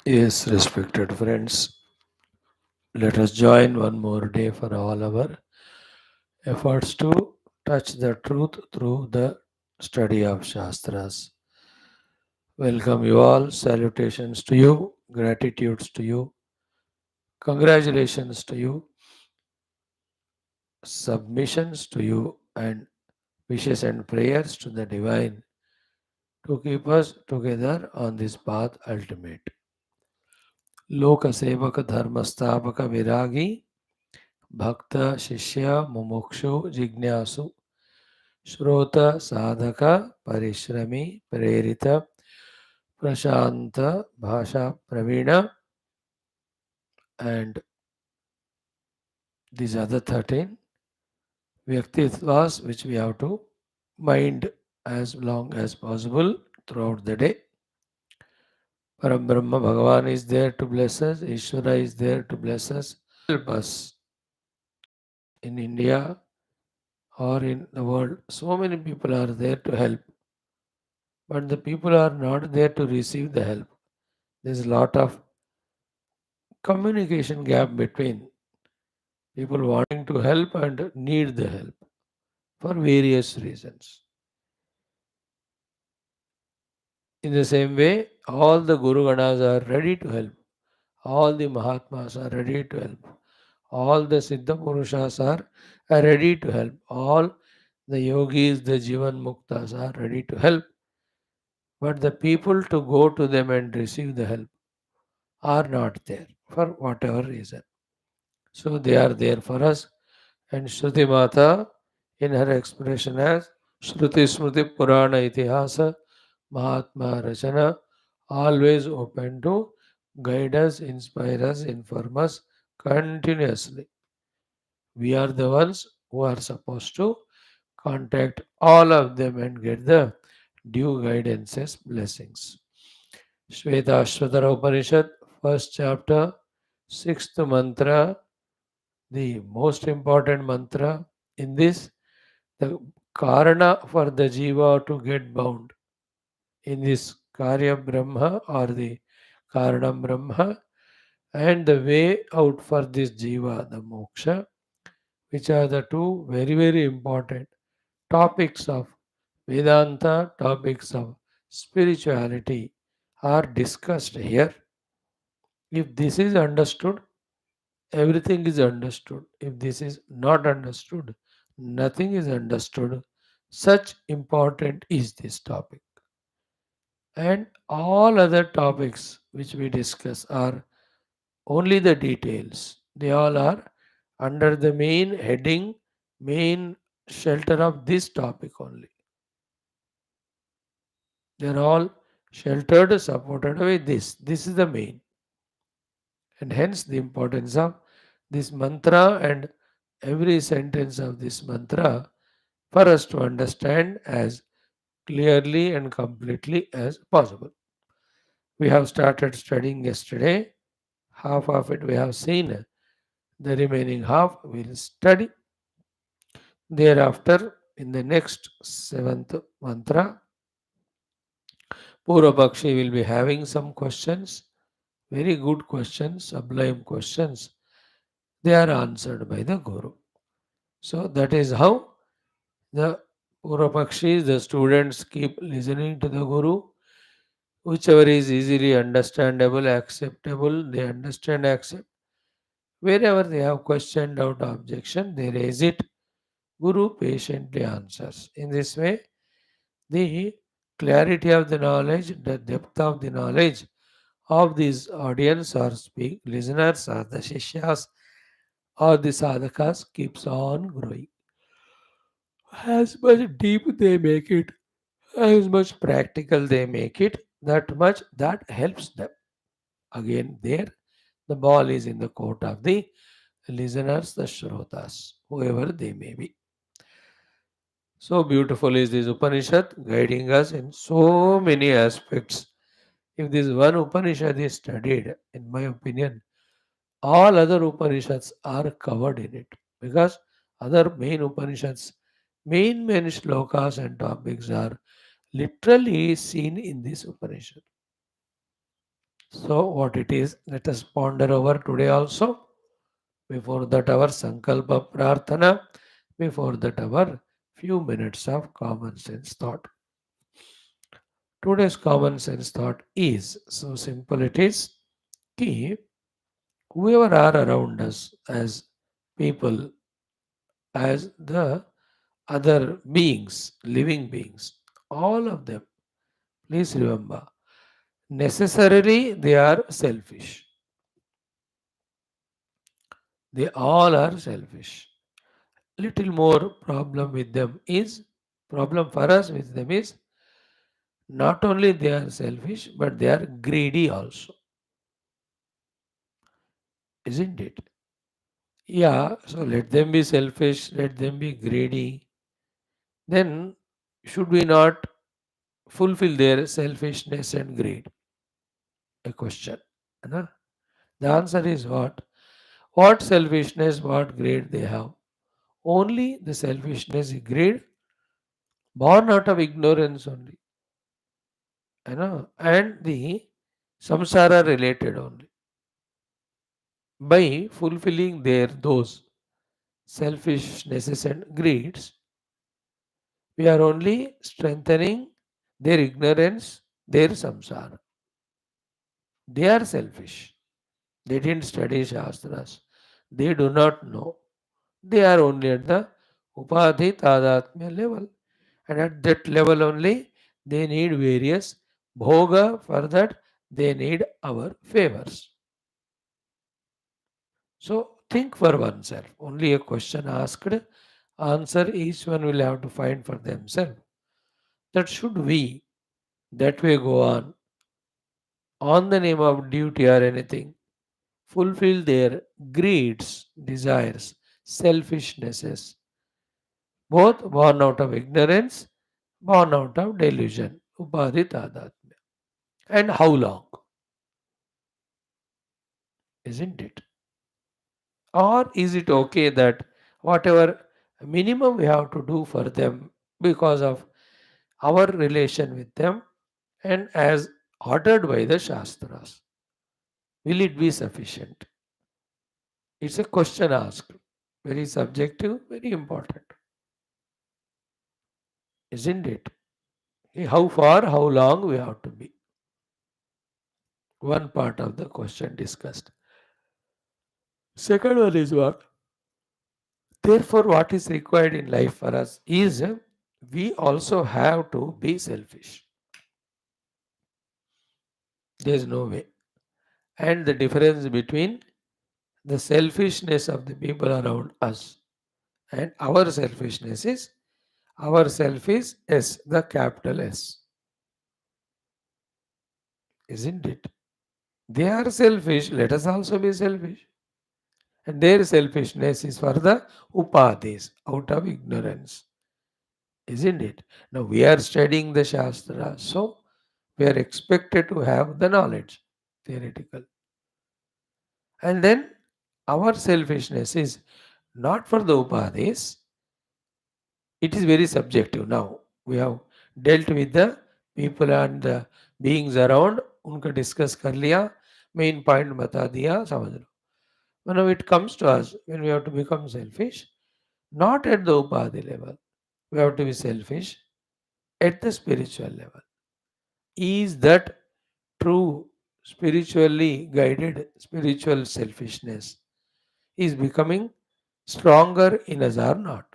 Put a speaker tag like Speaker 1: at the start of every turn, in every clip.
Speaker 1: Yes, respected friends, let us join one more day for all our efforts to touch the truth through the study of Shastras. Welcome you all, salutations to you, gratitudes to you, congratulations to you, submissions to you, and wishes and prayers to the Divine to keep us together on this path ultimate. Loka Sevaka Dharmastapaka Viragi Bhakta Shishya Mumukshu Jignasu Shrota Sadhaka Parishrami Prerita Prashanta Bhasha Pravina, and these other 13 Vyaktitvas which we have to mind as long as possible throughout the day. Param Bhagavan is there to bless us, Ishvara is there to bless us, help us in India or in the world. So many people are there to help, but the people are not there to receive the help. There's a lot of communication gap between people wanting to help and need the help for various reasons. In the same way, all the Guru Ganas are ready to help. All the Mahatmas are ready to help. All the Siddha Purushas are ready to help. All the yogis, the Jivan Muktas are ready to help. But the people to go to them and receive the help are not there for whatever reason. So they are there for us. And Shruti Mata, in her expression as Shruti Smriti Purana Itihasa Mahatma Rachana, always open to guide us, inspire us, inform us continuously. We are the ones who are supposed to contact all of them and get the due guidances, blessings. Shwethashwathara Upanishad, first chapter, sixth mantra, the most important mantra in this, the karana for the jiva to get bound in this karya brahma or the karanam brahma, and the way out for this jiva, the moksha, which are the two very, very important topics of Vedanta, topics of spirituality are discussed here. If this is understood, everything is understood. If this is not understood, nothing is understood. Such important is this topic. And all other topics which we discuss are only the details. They all are under the main heading, main shelter of this topic only. They are all sheltered, supported by this. This is the main. And hence the importance of this mantra and every sentence of this mantra for us to understand as clearly and completely as possible. We have started studying yesterday. Half of it we have seen. The remaining half we'll study. Thereafter, in the next seventh mantra, Purvapakshi will be having some questions, very good questions, sublime questions. They are answered by the Guru. So that is how the Purvapakshis, the students keep listening to the Guru. Whichever is easily understandable, acceptable, they understand, accept. Wherever they have question, doubt, objection, they raise it. Guru patiently answers. In this way, the clarity of the knowledge, the depth of the knowledge of this audience or speak listeners or the shishyas or the sadhakas keeps on growing. As much deep they make it, as much practical they make it, that much that helps them. Again, there the ball is in the court of the listeners, the shrotas, whoever they may be. So beautiful is this Upanishad guiding us in so many aspects. If this one Upanishad is studied, in my opinion, all other Upanishads are covered in it because other main Upanishads, main shlokas and topics are literally seen in this Upanishad. So, what it is, let us ponder over today also. Before that, our Sankalpa Prarthana. Before that, our few minutes of common sense thought. Today's common sense thought is so simple it is कि whoever are around us as people, as the other beings, living beings, all of them, please remember, necessarily they are selfish. They all are selfish. Little more problem for us with them is not only they are selfish, but they are greedy also, isn't it? Yeah, so let them be selfish, let them be greedy. Then should we not fulfill their selfishness and greed? A question. Huh? The answer is what? What selfishness, what greed they have? Only the selfishness, greed, born out of ignorance only. And the samsara related only. By fulfilling their those selfishnesses and greeds, we are only strengthening their ignorance, their samsara. They are selfish. They didn't study Shastras. They do not know. They are only at the Upadhi Tadatmya level. And at that level only, they need various bhoga. For that, they need our favors. So think for oneself. Only a question asked, answer each one will have to find for themselves. That should we that way go on the name of duty or anything, fulfill their greeds, desires, selfishnesses, both born out of ignorance, born out of delusion, upadhi tadatmya. And how long, isn't it? Or is it okay that whatever minimum we have to do for them because of our relation with them and as ordered by the Shastras, will it be sufficient? It's a question asked. Very subjective, very important, isn't it? How far, how long we have to be. One part of the question discussed. Second one is what? Therefore, what is required in life for us is we also have to be selfish. There is no way. And the difference between the selfishness of the people around us and our selfishness is our self is S, the capital S, isn't it? They are selfish, let us also be selfish. And their selfishness is for the upadhis, out of ignorance, isn't it? Now we are studying the Shastra, so we are expected to have the knowledge, theoretical. And then our selfishness is not for the upadhis, it is very subjective. Now we have dealt with the people and the beings around, उनका discuss कर लिया, main point बता दिया, समझ लो. Now it comes to us when we have to become selfish, not at the upadhi level. We have to be selfish at the spiritual level. Is that true spiritually guided spiritual selfishness is becoming stronger in us or not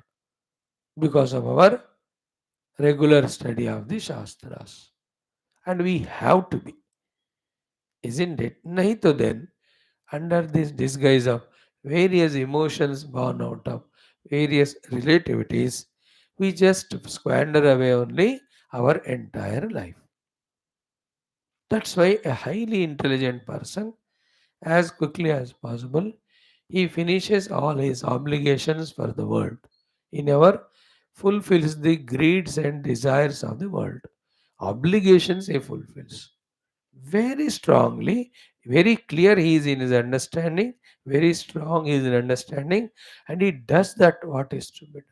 Speaker 1: because of our regular study of the Shastras. And we have to be, isn't it? Nahi to then, under this disguise of various emotions born out of various relativities, we just squander away only our entire life. That's why a highly intelligent person, as quickly as possible, he finishes all his obligations for the world. He never fulfills the greeds and desires of the world. Obligations he fulfills very strongly, very clear he is in his understanding, very strong he is in understanding, and he does that what is to be done.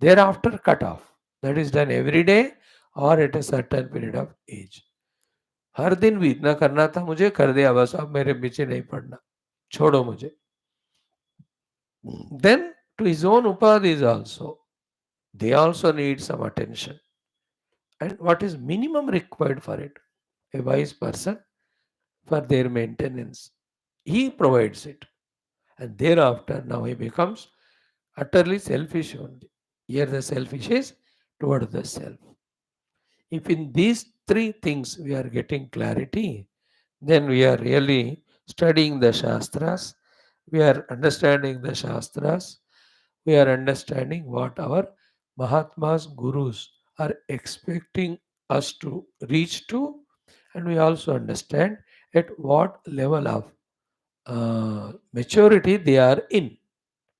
Speaker 1: Thereafter, cut off. That is done every day or at a certain period of age. हर दिन भी इतना करना था मुझे, कर दिया बस, अब मेरे पीछे नहीं पड़ना, छोड़ो मुझे. Then to his own upadhis also, they also need some attention. And what is minimum required for it? A wise person for their maintenance. He provides it. And thereafter, now he becomes utterly selfish only. Here the selfish is toward the self. If in these three things we are getting clarity, then we are really studying the Shastras, we are understanding the Shastras, we are understanding what our Mahatmas, Gurus are expecting us to reach to, and we also understand at what level of maturity they are in,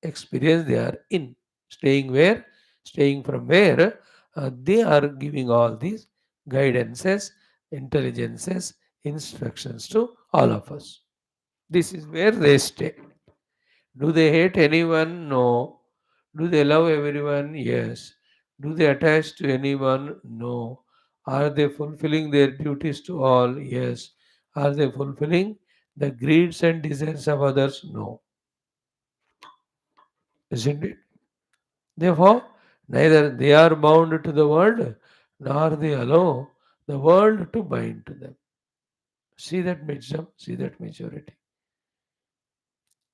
Speaker 1: experience they are in, staying where, staying from where, they are giving all these guidances, intelligences, instructions to all of us. This is where they stay. Do they hate anyone? No. Do they love everyone? Yes. Do they attach to anyone? No. Are they fulfilling their duties to all? Yes. Are they fulfilling the greeds and desires of others? No. Isn't it? Therefore, neither they are bound to the world, nor they allow the world to bind to them. See that wisdom, see that maturity.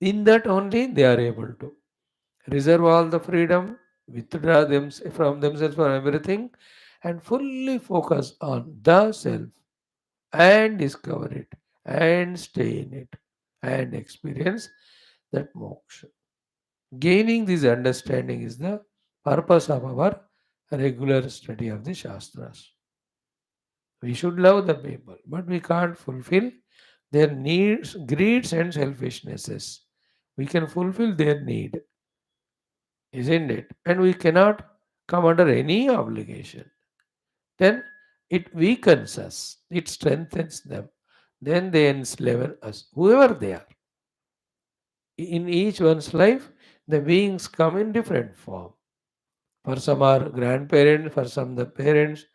Speaker 1: In that only they are able to reserve all the freedom, withdraw them from themselves for everything, and fully focus on the self and discover it and stay in it and experience that moksha. Gaining this understanding is the purpose of our regular study of the Shastras. We should love the people, but we can't fulfill their needs, greeds, and selfishnesses. We can fulfill their need, isn't it? And we cannot come under any obligation. Then it weakens us, it strengthens them. Then they enslave us, whoever they are. In each one's life, the beings come in different form. For some are grandparents, for some the parents,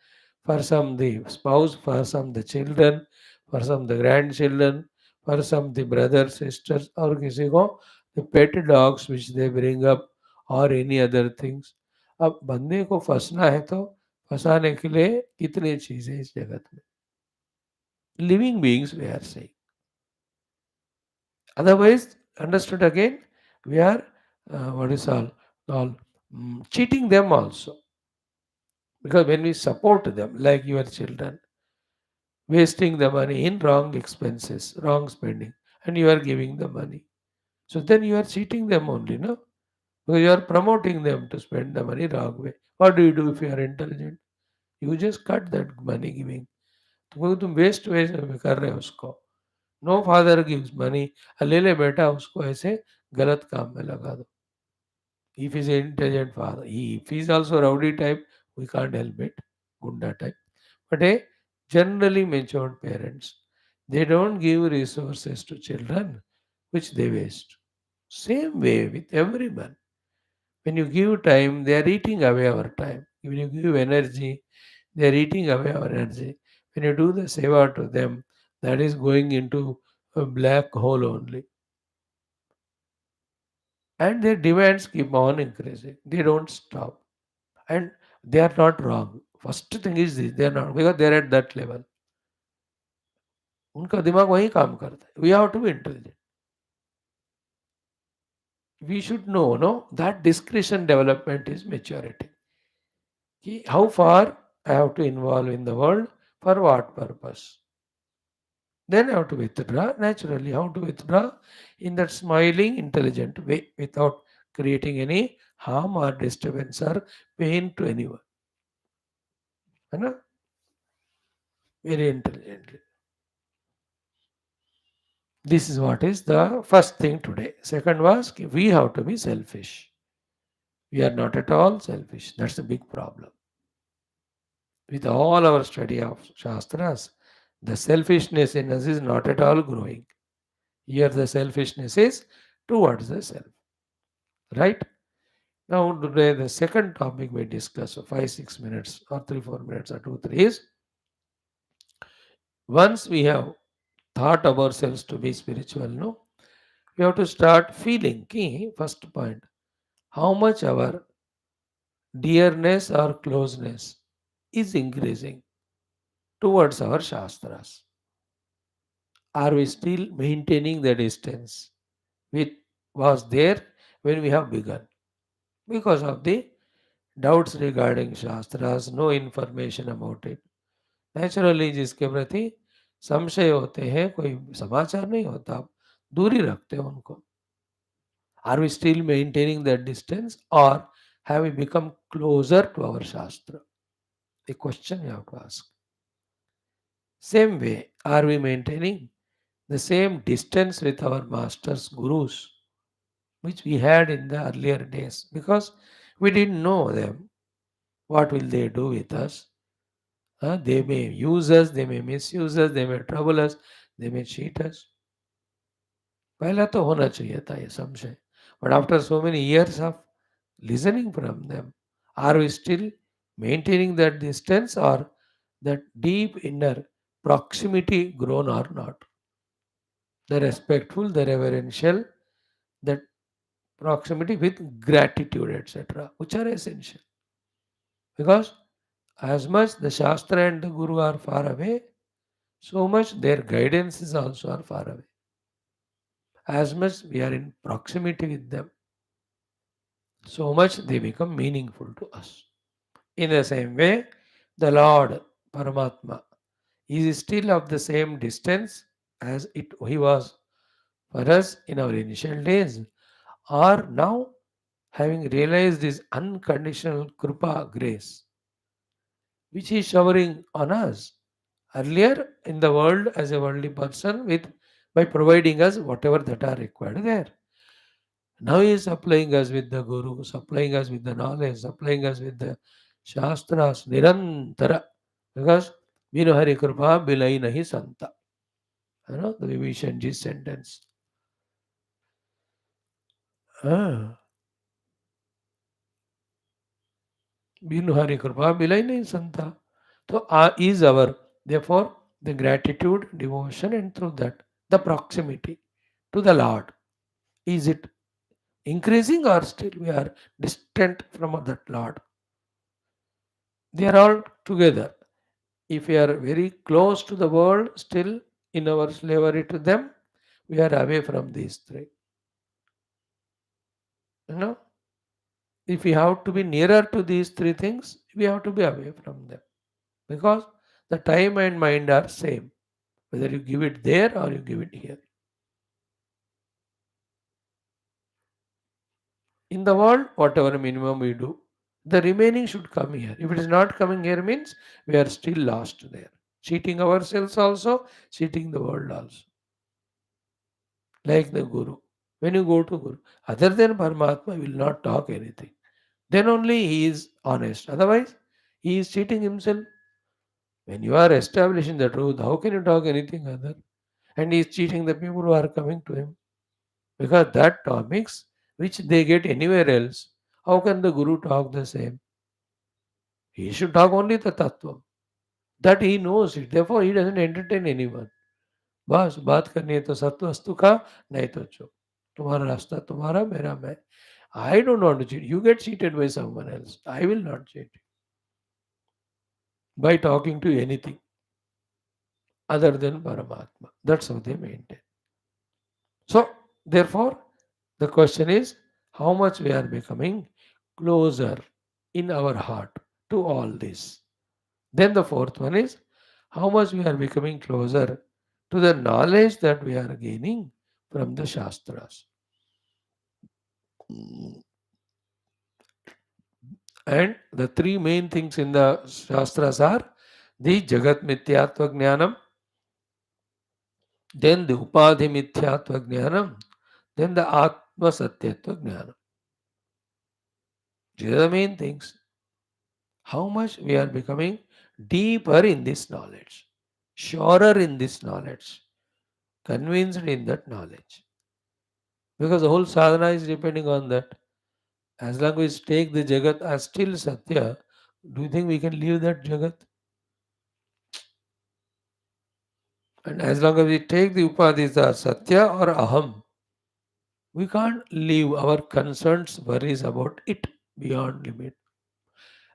Speaker 1: for some the spouse, for some the children, for some the grandchildren, for some the brothers, sisters, और किसी को the pet dogs which they bring up or any other things. अब बंदे को फंसना है तो फंसाने के लिए कितनी चीजें इस जगत में. Living beings we are saying. Otherwise, understood again, we are what is all cheating them also. Because when we support them, like your children, wasting the money in wrong expenses, wrong spending, and you are giving the money. So then you are cheating them only, no? Because you are promoting them to spend the money wrong way. What do you do if you are intelligent? You just cut that money giving. तो तुम waste waste कर रहे हो उसको. No father gives money, ले ले बेटा उसको ऐसे गलत काम में लगा दो. If he's an intelligent father, if he's also rowdy type, we can't help it, gunda type. But a generally matured parents, they don't give resources to children which they waste. Same way with everyone. When you give time, they are eating away our time. When you give energy, they are eating away our energy. When you do the seva to them, that is going into a black hole only. And their demands keep on increasing. They don't stop. And they are not wrong. First thing is this, they are not, because they are at that level. उनका दिमाग वही काम करता है. We have to be intelligent. We should know, no, that discretion development is maturity. How far I have to involve in the world, for what purpose. Then I have to withdraw naturally. How to withdraw? In that smiling, intelligent way, without creating any harm or disturbance or pain to anyone. है ना? Very intelligently. This is what is the first thing today. Second was we have to be selfish. We are not at all selfish. That's a big problem. With all our study of Shastras, the selfishness in us is not at all growing. Here the selfishness is towards the self. Right? Now today the second topic we discuss, so 5-6 minutes or 3-4 minutes or 2-3 is Once we have thought ourselves to be spiritual, no, we have to start feeling. Key, first point, how much our dearness or closeness is increasing towards our Shastras. Are we still maintaining the distance which was there when we have begun? Because of the doubts regarding Shastras, no information about it. Naturally जिसके प्रति संशय होते हैं, कोई समाचार नहीं होता, आप दूर ही रखते हो उनको. Are we still maintaining that distance or have we become closer to our Shastra? A question you have to ask. Same way, are we maintaining the same distance with our masters, gurus, which we had in the earlier days? Because we didn't know them. What will they do with us? They may use us, they may misuse us, they may trouble us, they may cheat us. पहला तो होना चाहिए था ये संशय. But after so many years of listening from them, are we still maintaining that distance or that deep inner proximity grown or not? The respectful, the reverential, that proximity with gratitude, etc., which are essential. Because as much the Shastra and the Guru are far away, so much their guidance is also are far away. As much we are in proximity with them, so much they become meaningful to us. In the same way, the Lord Paramatma is still of the same distance as he was for us in our initial days, or now having realized this unconditional Krupa grace, which he is showering on us earlier in the world as a worldly person with by providing us whatever that are required there. Now he is supplying us with the Guru, supplying us with the knowledge, supplying us with the Shastras, Nirantara. Because Binu Hari Kripa Bilai Nahi Santa. You know, the Vibhishanji's sentence. Ah, Binu Hari Kripa Bilai Nahi Santa. So is our, therefore, the gratitude, devotion, and through that, the proximity to the Lord. Is it increasing or still we are distant from that Lord? They are all together. If we are very close to the world, still in our slavery to them, we are away from these three. You know, if we have to be nearer to these three things, we have to be away from them because the time and mind are same, whether you give it there or you give it here. In the world, whatever minimum we do, the remaining should come here. If it is not coming here, means we are still lost there. Cheating ourselves also, cheating the world also. Like the Guru. When you go to Guru, other than Paramatma, will not talk anything. Then only he is honest. Otherwise, he is cheating himself. When you are establishing the truth, how can you talk anything other? And he is cheating the people who are coming to him. Because that topics which they get anywhere else, how can the Guru talk the same? He should talk only the Tattva. That he knows it. Therefore, he doesn't entertain anyone. बस बात करनी है तो सत्व वस्तु का, नहीं तो चुप. तुम्हारा रास्ता तुम्हारा, मेरा मैं. I don't want to cheat. You get cheated by someone else. I will not cheat you by talking to anything other than Paramatma. That's how they maintain. So, therefore, the question is how much we are becoming closer in our heart to all this. Then the fourth one is how much we are becoming closer to the knowledge that we are gaining from the Shastras. And the three main things in the Shastras are the Jagat Mithyatva Jnanam, then the Upadhi Mithyatva Jnanam, then the Atma Satyatva Jnanam. These are the main things. How much we are becoming deeper in this knowledge, surer in this knowledge, convinced in that knowledge. Because the whole sadhana is depending on that. As long as we take the Jagat as still Satya, do you think we can leave that Jagat? And as long as we take the upadhis as satya or aham, we can't leave our concerns, worries about it beyond limit.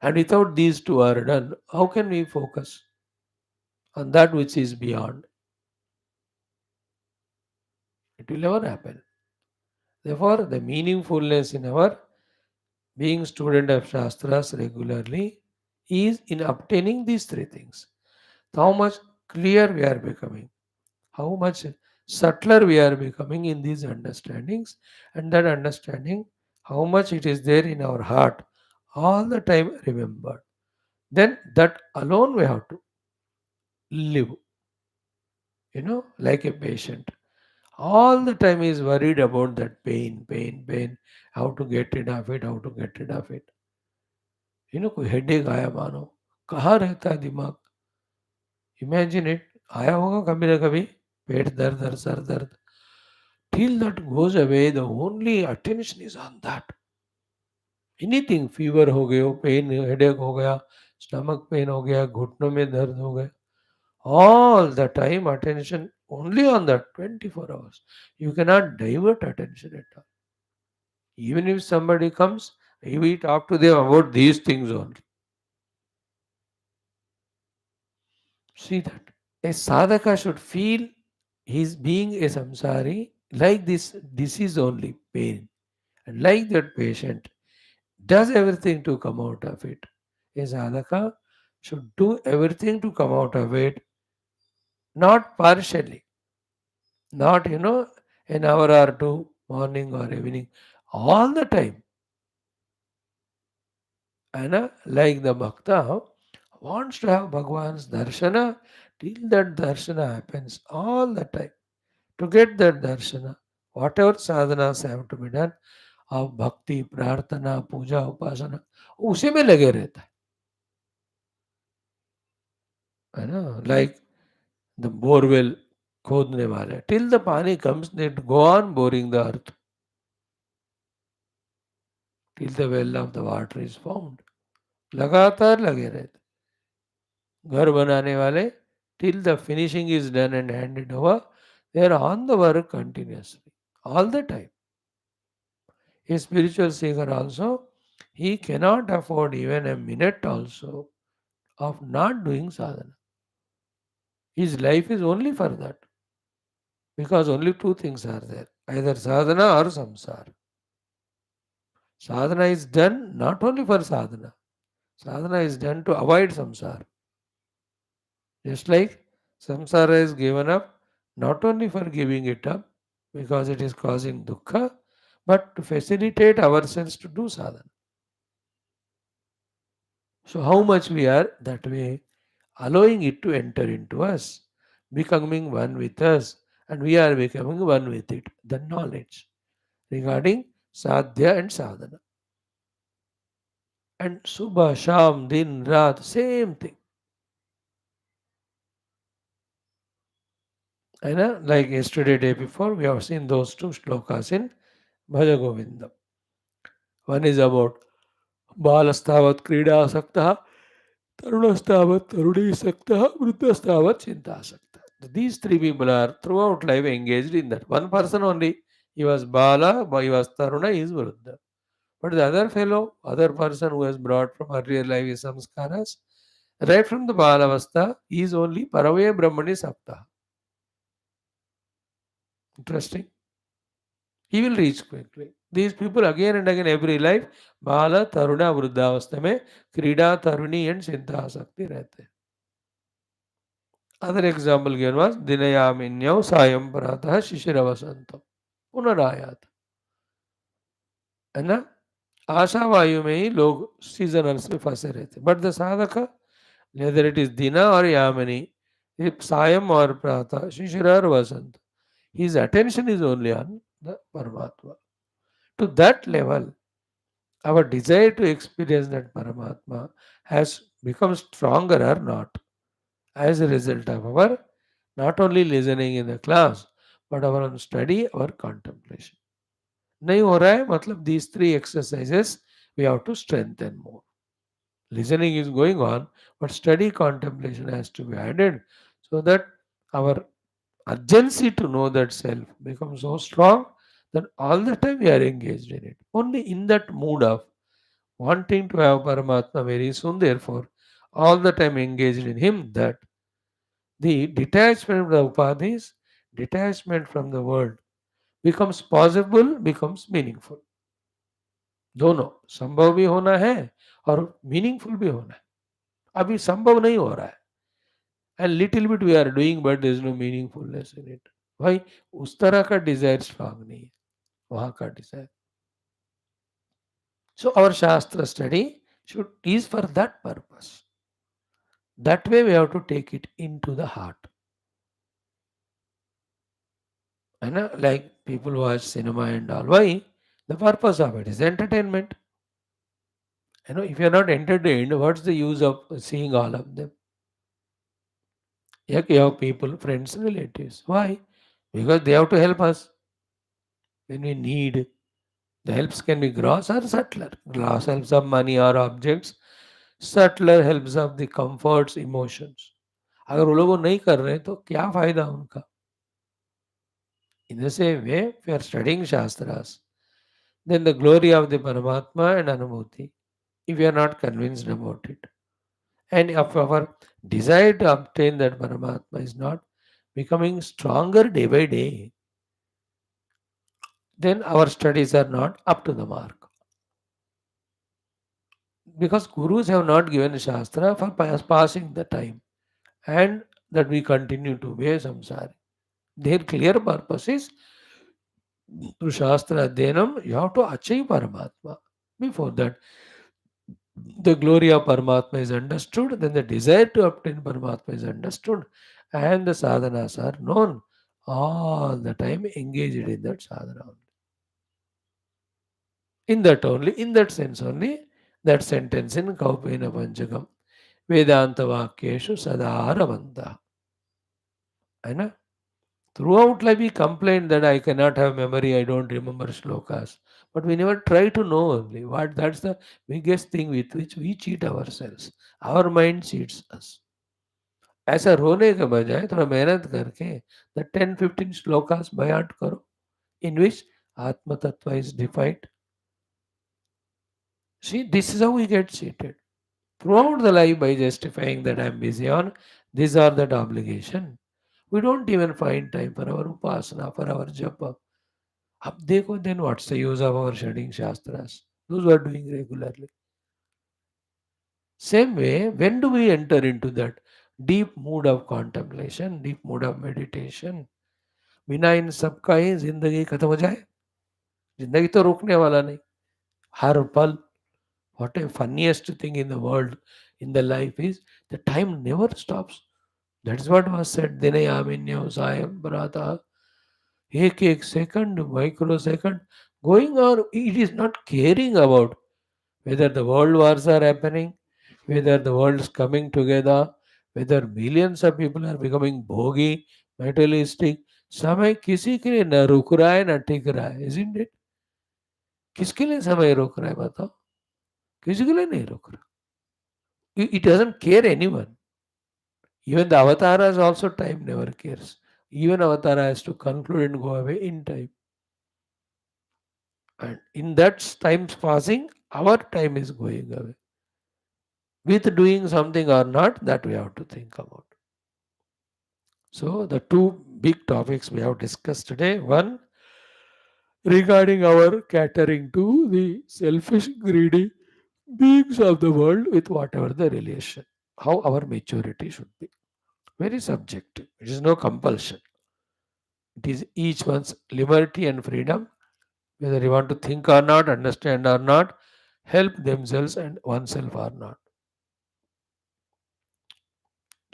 Speaker 1: And without these two are done, how can we focus on that which is beyond? It will never happen. Therefore, the meaningfulness in our being student of Shastras regularly is in obtaining these three things. How much clear we are becoming, how much subtler we are becoming in these understandings, and that understanding, how much it is there in our heart, all the time remembered. Then that alone we have to live, like a patient. All the time he is worried about that pain, how to get rid of it, how to get rid of it. कोई headache आया मानो, कहाँ रहता है दिमाग? Imagine it, आया होगा कभी ना कभी, पेट दर्द और सर दर्द. Till that goes away, the only attention is on that. Anything, fever हो गया, पेन हेडेक हो गया, स्टमक पेन हो गया, घुटनों में दर्द हो गया, all the time attention only on that 24 hours. You cannot divert attention at all. Even if somebody comes, we talk to them about these things only. See that. A sadhaka should feel his being a samsari like this disease only, pain. And like that patient does everything to come out of it. A sadhaka should do everything to come out of it, not partially, not, an hour or two, morning or evening, all the time. And like the bhakta wants to have Bhagwan's darshana, till that darshana happens all the time. To get that darshana, whatever sadhanas have to be done, of भक्ति प्रार्थना पूजा उपासना, उसी में लगे रहता है ना. Like the borewell खोदने वाले, till the pani comes they go on boring the earth, till the well of the water is found. लगातार लगे रहते. घर बनाने वाले, till the finishing is done and handed over, they are on the work continuously all the time. A spiritual seeker also, he cannot afford even a minute also of not doing sadhana. His life is only for that. Because only two things are there, either sadhana or samsara. Sadhana is done not only for sadhana is done to avoid samsara. Just like samsara is given up not only for giving it up because it is causing dukkha, but to facilitate ourselves to do sadhana. So, how much we are that way allowing it to enter into us, becoming one with us, and we are becoming one with it. The knowledge regarding sadhya and sadhana. And Subha, Sham, Din, Rat, same thing. And like yesterday, day before, we have seen those two shlokas in Bhaja Govinda. One is about Balastavat Krida Sakta, Tarunastavat Taruni Sakta, Vruddhastavat Chinta Sakta. These three people are throughout life engaged in that. One person only, he was Bala, he was Taruna, he is Vruddha. But the other fellow, other person who has brought from earlier life is samskaras, right from the Balavastha, he is only Paravaya Brahmani Sapta. Interesting. He will reach quickly. These people again and again every life, Bala, Taruna, Vruddhavastha में Krida, Taruni and Sinta Sakti रहते हैं. Other example given was Dinayaminyau Sayam Pratah Shishiravasantam. पुनरायात. है ना. आशा वायु में ही लोग सीजनल्स में फंसे रहते. बट द साधक, whether it is Dina or Yamini, if Sayam or Prata, Shishira or Vasant, his attention is only on the Paramatma. To that level, our desire to experience that Paramatma has become stronger or not as a result of our not only listening in the class, but our own study, our contemplation. नहीं हो रहा है मतलब these three exercises we have to strengthen more. Listening is going on, but study contemplation has to be added so that our urgency to know that self becomes so strong that all the time we are engaged in it. Only in that mood of wanting to have Paramatma very soon, therefore, all the time engaged in Him, that the detachment from the upadhis, detachment from the world becomes possible, becomes meaningful. दोनों संभव भी होना है और meaningful भी होना है. अभी संभव नहीं हो रहा है, and little bit we are doing but there is no meaningfulness in it. भाई उस तरह का डिजायर स्ट्रांग नहीं है, वहां का Dzire. So our Shastra study should is for that purpose. That way we have to take it into the heart. And like people watch cinema and all. Why? The purpose of it is entertainment. If you are not entertained, what's the use of seeing all of them? You have people, friends, relatives. Why? Because they have to help us when we need. The helps can be gross or subtler. Gross helps of money or objects. Subtler helps of the comforts, emotions. अगर वो लोग वो नहीं कर रहे हैं तो क्या फायदा उनका. In the same way, if you are studying Shastras, then the glory of the Paramatma and Anubhuti, if you are not convinced about it, and if our desire to obtain that Paramatma is not becoming stronger day by day, then our studies are not up to the mark. Because Gurus have not given Shastra for passing the time and that we continue to be samsari. Their clear purpose is through Shastra Adhyanam, you have to achieve Paramatma. Before that, the glory of Paramatma is understood, then the desire to obtain Paramatma is understood, and the sadhanas are known. All the time engaged in that sadhana only. In that sense only, that sentence in Kaupena Panchakam, Vedanta Vakyeshu Sadaravanta. है. Throughout life we complain that I cannot have memory, I don't remember shlokas. But we never try to know only what that's the biggest thing with which we cheat ourselves. Our mind cheats us. ऐसा रोने के बजाय थोड़ा मेहनत करके the 10-15 shlokas बयान करो in which Atma Tattva is defined. See, this is how we get cheated. Throughout the life by justifying that I am busy on this or that obligation. We don't even find time for our upasana, for our japa. अब देखो, then what's the use of our studying Shastras? Those who are doing regularly. Same way, when do we enter into that deep mood of contemplation, deep mood of meditation? बिना इन सब का ही जिंदगी खत्म हो जाए. जिंदगी तो रोकने वाला नहीं. हर पल, what a funniest thing in the world, in the life is the time never stops. That's what was said. Dinayaminya Usayam Brata. एक second, microsecond going on. It is not caring about whether the world wars are happening, whether the world is coming together, whether millions of people are becoming bhogi, materialistic. समय किसी के लिए न रुक रहा है न टिक रहा है, isn't it? किसके लिए समय रुक रहा है बताओ? किसी के लिए नहीं रुक रहा. It doesn't care anyone. Even the avatars also time never cares. Even avatara has to conclude and go away in time. And in that time's passing, our time is going away. With doing something or not, that we have to think about. So the two big topics we have discussed today. One, regarding our catering to the selfish, greedy beings of the world with whatever the relation. How our maturity should be. Very subjective. It is no compulsion. It is each one's liberty and freedom, whether you want to think or not, understand or not, help themselves and oneself or not.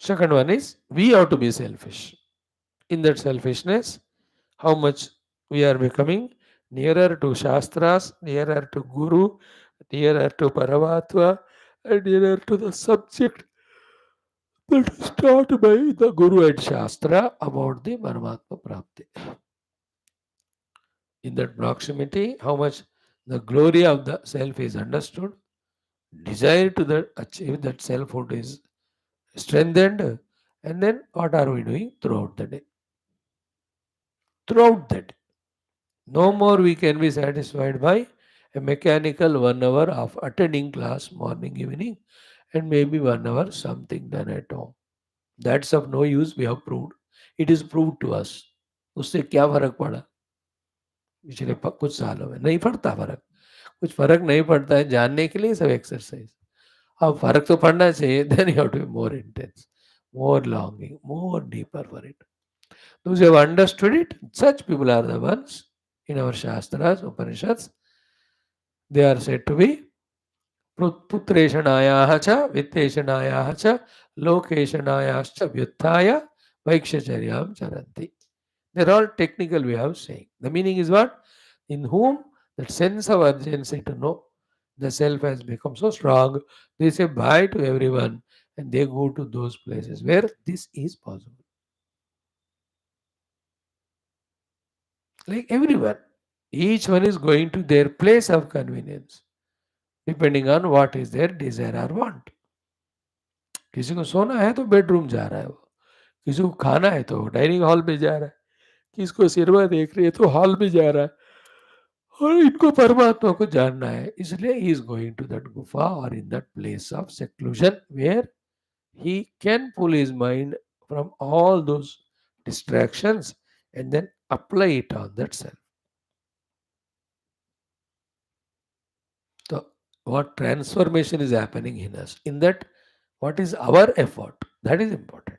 Speaker 1: Second one is we have to be selfish. In that selfishness, how much we are becoming nearer to Shastras, nearer to Guru, nearer to Paramatma, and nearer to the subject that is taught by the Guru and Shastra about the Paramatma Prapti. In that proximity, how much the glory of the self is understood, desire to achieve that selfhood is strengthened, and then what are we doing throughout the day? throughout the day. No more we can be satisfied by a mechanical 1 hour of attending class morning, evening, and maybe 1 hour something done at home. That's of no use, we have proved. It is proved to us. उससे क्या फर्क पड़ा पिछले कुछ सालों में? नहीं पड़ता फर्क. कुछ फर्क नहीं पड़ता है जानने के लिए सब एक्सरसाइज. अब फर्क तो पड़ना चाहिए. Then you have to be more intense, more longing, more deeper for it. Those who have understood it, such people are the ones in our Shastras, Upanishads, they are said to be पुत्रेषणायाः च वित्तेषणायाः च लोकेषणायाश्च व्युत्थाय वैक्ष्यचर्यां चरन्ति. They're all technical way of saying. The meaning is what? In whom that sense of urgency to know the self has become so strong, they say bye to everyone and they go to those places where this is possible. Like everyone, each one is going to their place of convenience depending on what is their desire or want. किसी को सोना है तो bedroom जा रहा है वो, किसी को खाना है तो डाइनिंग हॉल में जा रहा है, किसको सिनेमा देख रही है तो हॉल में जा रहा है. और इनको परमात्मा को जानना है, इसलिए he is going to that gufa और in that place of seclusion where he can pull his mind from all those distractions and then apply it on that self. So, what transformation is happening in us? In that, what is our effort? That is important.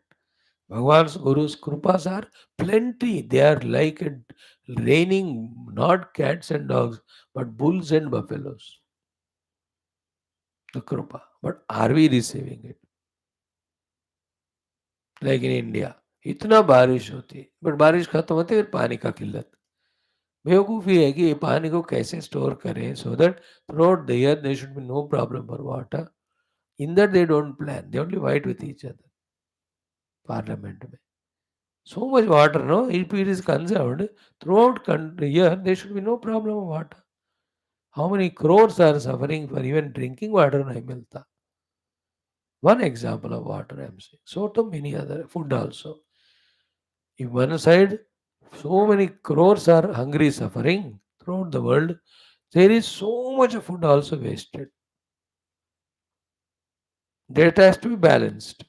Speaker 1: Bhagwan's Guru's Krupas are plenty. They are like a raining, not cats and dogs, but bulls and buffaloes. The Krupa. But are we receiving it? Like in India, इतना बारिश होती है but बारिश खत्म होती है फिर पानी का किल्लत. बेवकूफ़ी है कि ये पानी को कैसे स्टोर करें so that throughout the year there should be no problem for water. In that they don't plan, they only fight with each other. Parliament में so much water, no? If it is conserved throughout country year, there should be no problem of water. How many crores are suffering for even drinking water nahi milta? One example of water I am saying. So to many other food also. If one side so many crores are hungry suffering throughout the world, there is so much of food also wasted. That has to be balanced.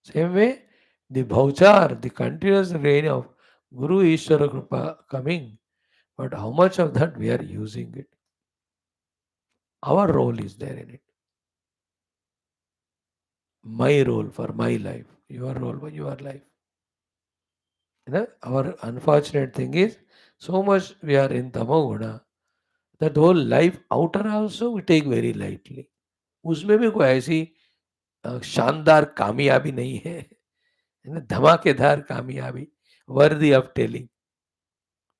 Speaker 1: Same way, the bhauchar, the continuous rain of Guru Ishvara Kripa coming, but how much of that we are using it? Our role is there in it. My role for my life, your role for your life. Our unfortunate thing is so much we are in Tamoguna that whole life outer also we take very lightly. उसमें भी कोई ऐसी शानदार कामयाबी नहीं है, धमाकेदार कामयाबी वर्दी ऑफ टेलिंग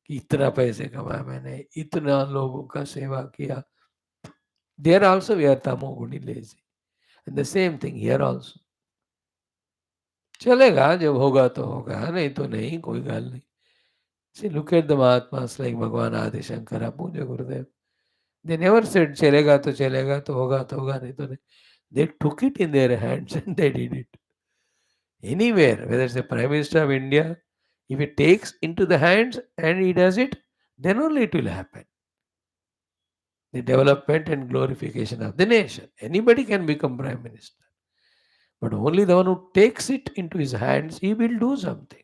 Speaker 1: कि इतना पैसे कमाया मैंने, इतना लोगों का सेवा किया. देयर आल्सो वी आर तमोगुणी lazy. And the same thing here also. चलेगा जब होगा तो होगा, नहीं तो नहीं, कोई गल नहीं. See, look at the Mahatmas like भगवान आदि शंकरा, पूज्य गुरुदेव. They never said चलेगा तो होगा नहीं तो नहीं. They took it in their hands and they did it. Anywhere, whether it's the Prime Minister of India, if he takes into the hands and he does it, then only it will happen. The development and glorification of the nation. Anybody can become Prime Minister. But only the one who takes it into his hands, he will do something.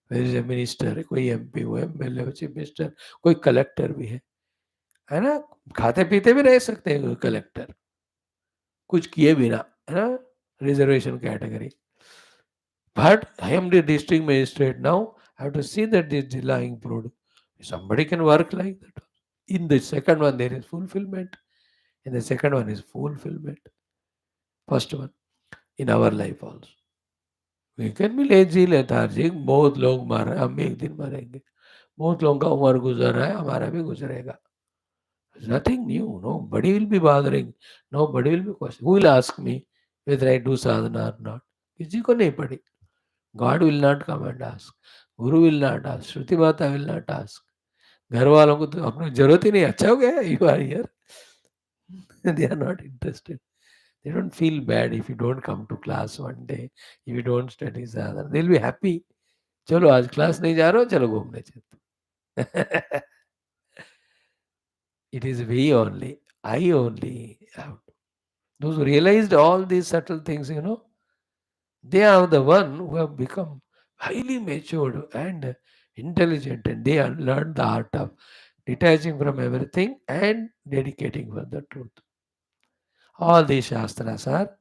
Speaker 1: Whether is a minister, कोई MP हो, MLA हो, chief minister, कोई collector भी है ना? खाते पीते भी रह सकते हैं कलेक्टर, कुछ किए बिना, है ना? Reservation category. But I am the district magistrate now. I have to see that this Jilla improved. Somebody can work like that. In the second one, there is fulfillment. In the second one is fulfillment. First one, in our life also. We can be lazy, lethargic. बहुत लोग मर रहे हैं, हम भी एक दिन मरेंगे. बहुत लोगों का उम्र गुजर रहा है, हमारा भी गुजरेगा. There's nothing new. Nobody will be bothering. Nobody will be questioning. Who will ask me whether I do sadhana or not? किसी को नहीं पड़ी. God will not come and ask. Guru will not ask. Shruti Mata will not ask. घर वालों को तो अपनी जरूरत ही नहीं. अच्छा हो गया, you are here. They are not interested. They don't feel bad if you don't come to class one day, if you don't study sadhana. They'll be happy. चलो आज क्लास नहीं जा रहे हो, चलो घूमने चलते। It is we only, I only have. Those who realized all these subtle things, they are the one who have become highly matured and intelligent, and they have learned the art of detaching from everything and dedicating for the truth. All these shastras are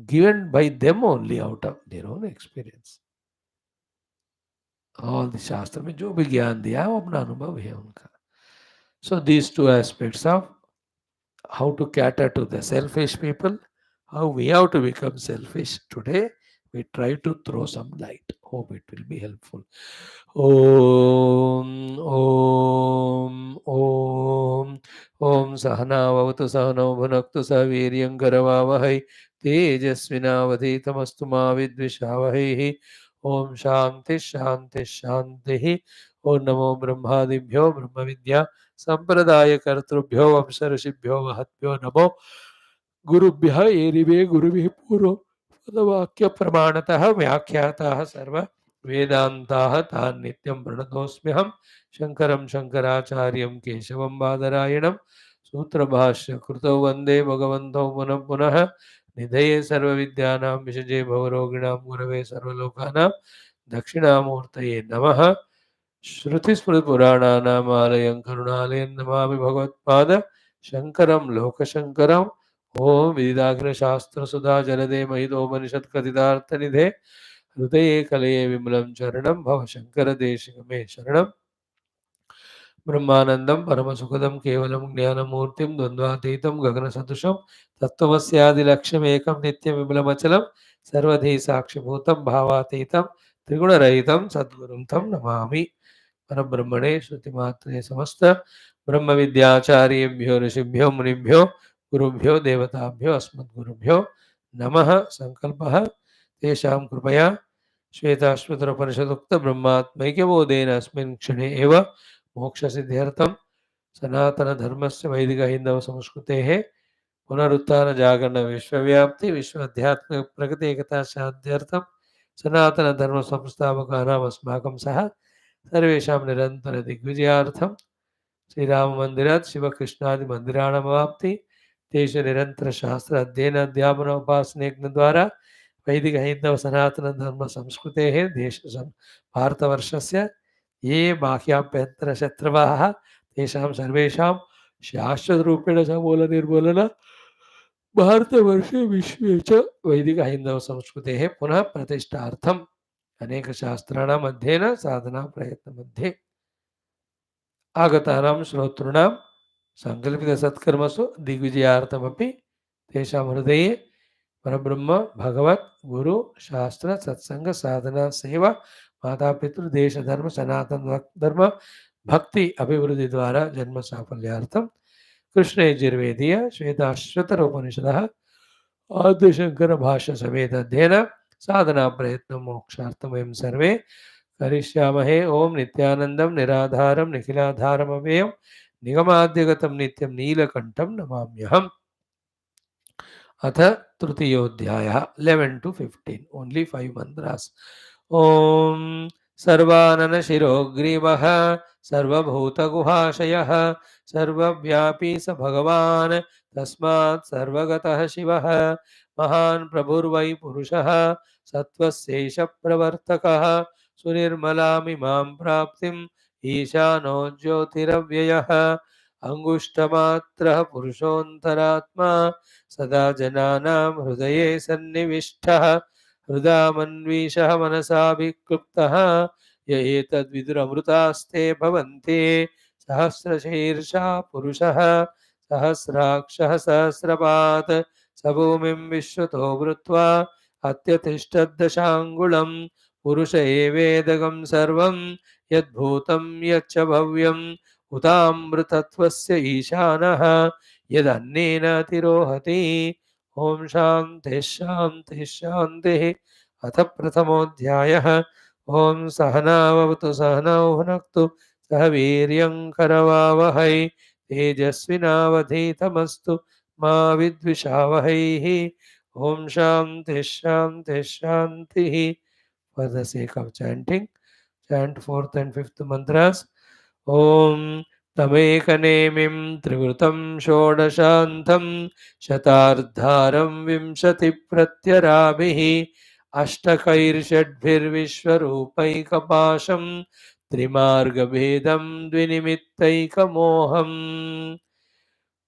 Speaker 1: given by them only out of their own experience. All the शास्त्र में जो भी ज्ञान दिया है वो अपना अनुभव है उनका. So these two aspects of how to cater to the selfish people, how we have to become selfish today, we try to throw some light. Hope it will be helpful. Om Om Om Sahana Vavatu Sahano Bhunaktu Saviryam Karavavahai Tejasvinavadhitamastu ma Vidvishavahai. Om Shanti Shanti Shanti. Om Namo Brahmadibhyo Brahma Vidya संप्रदाय कर्तृभ्यो वंश ऋषिभ्यो महत्भ्यो नमो गुरुभ्यः एरिवे गुरुभिः पूर्व पदवाक्य प्रमाणतः व्याख्याताः सर्व वेदान्ताः तान् नित्यं प्रणतोऽस्म्यहं शङ्करं शङ्कराचार्यं केशवं बादरायणं सूत्रभाष्य कृतौ वन्दे भगवन्तौ पुनः पुनः निधये सर्वविद्यानां विषजे भवरोगिणां गुरवे सर्वलोकानां दक्षिणामूर्तये नमः. श्रुतिस्मृतिपुराणानामालयं करुणालयं नमामि भगवत्पाद शङ्करं लोकशङ्करम्. ॐ वेदाग्रशास्त्रसुधा जलदे महितोपनिषत्कथितार्थनिधे हृदये कलये विमलं चरणं भव शङ्करदेशिक मे शरणं. ब्रह्मानन्दं परमसुखदं केवलं ज्ञानमूर्तिं द्वन्द्वातीतं गगनसदृशं तत्त्वमस्यादिलक्ष्यमेकं नित्यविमलमचलं सर्वधी साक्षिभूतं भावातीतं त्रिगुणरहितं सद्गुरुं तं नमामि. परब्रह्मणे श्रुतिमात्रे समस्त ब्रह्म विद्याचार्येभ्यो ऋषिभ्यो मुनिभ्यो गुरुभ्यो देवताभ्यो अस्मद्गुरुभ्यो नमः. संकल्पः तेषां कृपया श्वेताश्वतरोपनिषदुक्त ब्रह्मात्मैक्यबोधेन अस्मिन् क्षणे एव मोक्षसिद्ध्यर्थं सनातनधर्मस्य वैदिकहैन्दवसंस्कृतेः पुनरुत्थानजागरण विश्वव्याप्ति विश्वाध्यात्मिक प्रगति एकता साध्यर्थं सनातनधर्मसंस्थापकानाम् अस्माकं सह सर्वेषां निरंतर दिग्विजयार्थं श्रीराममन्दिरात् शिवकृष्णादिमन्दिराणामवाप्ति तेषु निरन्तरशास्त्र अध्ययन अध्यापन उपासनयज्ञद्वारा वैदिकहैन्दवसनातनधर्मसंस्कृतेः देश भारतवर्षस्य ये बाह्याभ्यन्तरशत्रवः तेषां सर्वेषां शाश्वतरूपेण समूलनिर्मूलन भारतवर्षे विश्वे च वैदिकहैन्दवसंस्कृतेः पुनः प्रतिष्ठार्थम् अनेक शास्त्राणाम् अध्ययन साधना प्रयत्न मध्ये आगतानां श्रोतॄणां सङ्कल्पितसत्कर्मसु दिग्विजयार्थमपि तेषां हृदये परब्रह्म भगवत् गुरु शास्त्र सत्संग साधना सेवा मातापितृ देश धर्म सनातन धर्म भक्ति अभिवृद्धि द्वारा जन्म साफल्यार्थं कृष्ण यजुर्वेदीय श्वेताश्वतर उपनिषदः आद्यशंकर भाष्य समेत अध्ययन साधना प्रयत्न मोक्षार्थं वयं सर्वे करिष्यामहे. ओम नित्यानंदं निराधारं निखिलाधारमव्ययं निगमाद्यगतं नित्यं नीलकण्ठं नमाम्यहम्. अथ तृतीयोऽध्यायः 11 to 15 ओनली 5 मन्त्रास्. ओम सर्वाननशिरोग्रीवः सर्वभूतगुहाशयः सर्वव्यापी स भगवान् तस्मात् सर्वगतः शिवः महान् प्रभुर्वै पुरुषः सत्त्वस्यैष प्रवर्तकः सुनिर्मलामिमां प्राप्तिम् ईशानो ज्योतिरव्ययः अंगुष्ठमात्रः पुरुषोऽन्तरात्मा सदा जनानां हृदये सन्निविष्टः हृदामन्वीषः मनसाभिक्लुप्तः य एतद्विदुरमृतास्ते भवन्ति सहस्रशीर्षा पुरुषः सहस्राक्षः सहस्रपात् स भूमिं विश्वतो वृत्वा अत्यतिष्ठद्दशाङ्गुलं पुरुष एवेदगं सर्वं यद्भूतं यच्च भव्यम् उतामृतत्वस्य ईशानः यदन्नेन तिरोहति. ओम शांति शांति शांति. अथ प्रथमोऽध्यायः. ओम सहनाववतु सहनौ भुनक्तु सह वीर्यं करवावहै तेजस्विनावधीतमस्तु मा विद्विषावहैः. ओम शांति शांति शांति. For the sake of chanting, Chant fourth and fifth mantras. Om Tamekanamim Trivrutam Shodashantam Shatardharam Vimshati Pratyarabhihi Ashtakair Shadbhir Vishwarupaikapasham Trimargabhedam Dvinimittaikamoham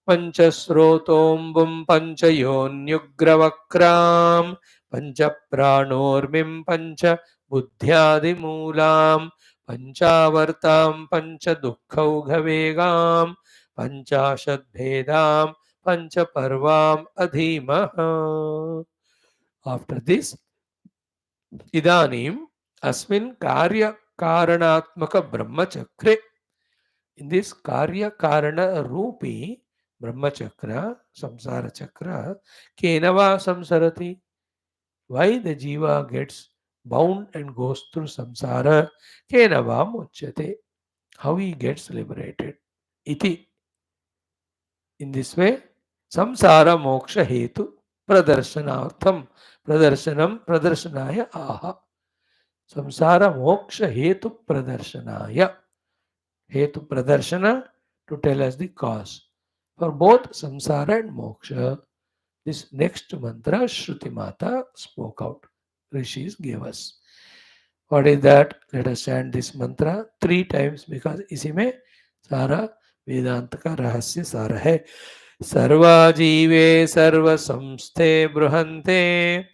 Speaker 1: पञ्चस्रोतोऽम्बुं पञ्चयोन्युग्रवक्रां पञ्चप्राणोर्मिं पञ्चबुद्ध्यादिमूलां पञ्चावर्तां पञ्चदुःखौघवेगां पञ्चाशद्भेदां पञ्चपर्वाम् अधीमः. After this, इदानीम् अस्मिन् कार्यकारणात्मकब्रह्मचक्रे, in this karya karana rupi brahma chakra, samsara chakra, kenava samsarati, why the jiva gets bound and goes through samsara, kenava muchyate, how he gets liberated. Iti, in this way, samsara moksha hetu pradarshanaartham, pradarshanaya aha. Samsara moksha hetu pradarsanaya. Hetu pradarshana, to tell us the cause. For both samsara and moksha, this next mantra Shruti Mata spoke out. Rishis gave us. What is that? Let us chant this mantra 3 times because इसी में सारा वेदांत का रहस्य सारा है. सर्वा जीवे सर्व संस्थे बृहन्ते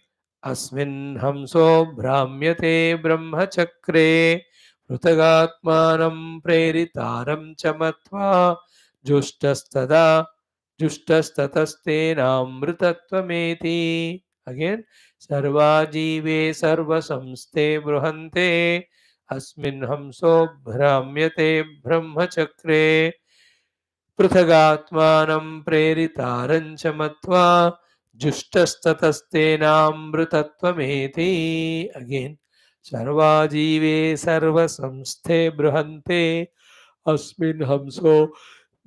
Speaker 1: अस्मिन् हंसो भ्राम्यते ब्रह्मचक्रे पृथगात्मानं प्रेरितारं च मत्वा जुष्टस्तदा जुष्टस्ततस्तेनामृतत्वमेति. Again, सर्वा जीवे सर्व संस्थे बृहन्ते अस्मिन् हंसो भ्राम्यते ब्रह्मचक्रे पृथगात्मानं प्रेरितारं च मत्वा जुष्टस्ततस्तेनामृतत्वमेति. Again, सर्वा जीवे सर्व संस्थे बृहन्ते अस्मिन् हंसो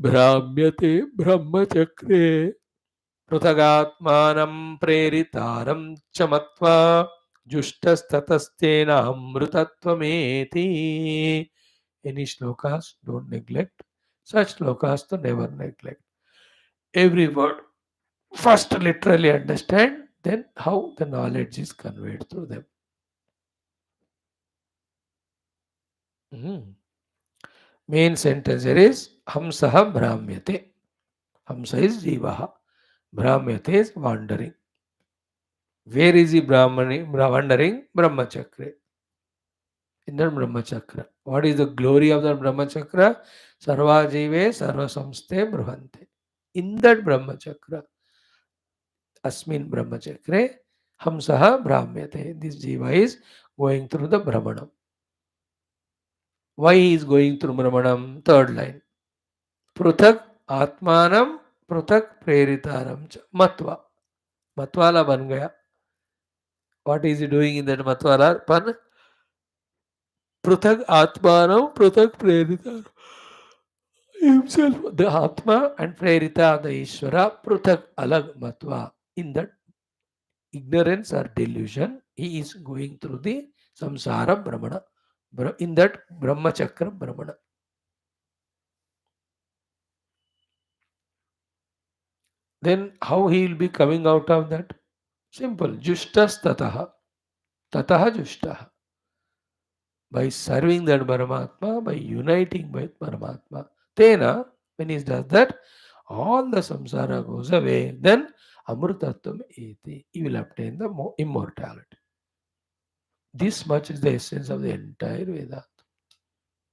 Speaker 1: भ्राम्यते ब्रह्मचक्रे पृथगात्मानं प्रेरितारं च मत्वा जुष्टस्ततस्तेनामृतत्वमेति. Any shlokas, don't neglect. Such shlokas to never neglect. Every word. First literally understand, then how the knowledge is conveyed through them. Main sentence here is Hamsaha Brahmyate. Hamsa is Jivaha. Brahmyate is wandering. Where is he wandering? Brahmachakra. In the Brahmachakra. What is the glory of the Brahmachakra? Sarva Jive Sarva Samste Bruhante. In that Brahmachakra, Asmin Brahmachakre, Hamsaha Brahmyate. This Jiva is going through the Brahmanam. Why he is going through Brahmanam? Third line. Pruthak Atmanam Pruthak Preritaram Matva. Matwala ban gaya. What is he doing in that Matwala? Pan Pruthak Atmanam Pruthak Preritaram. Himself, the Atma and Prerita, the Ishvara, Pruthak Alag Matva. In that ignorance or delusion, he is going through the Samsara Brahmana. In that Brahmachakra Brahmana. Then how he will be coming out of that? Simple. Jushtas tataha. Tataha jushtaha. By serving that Paramatma, by uniting with Paramatma. Tena, when he does that, all the samsara goes away. Then Amrutattvam eti. He will obtain the immortality. This much is the essence of the entire Vedanta.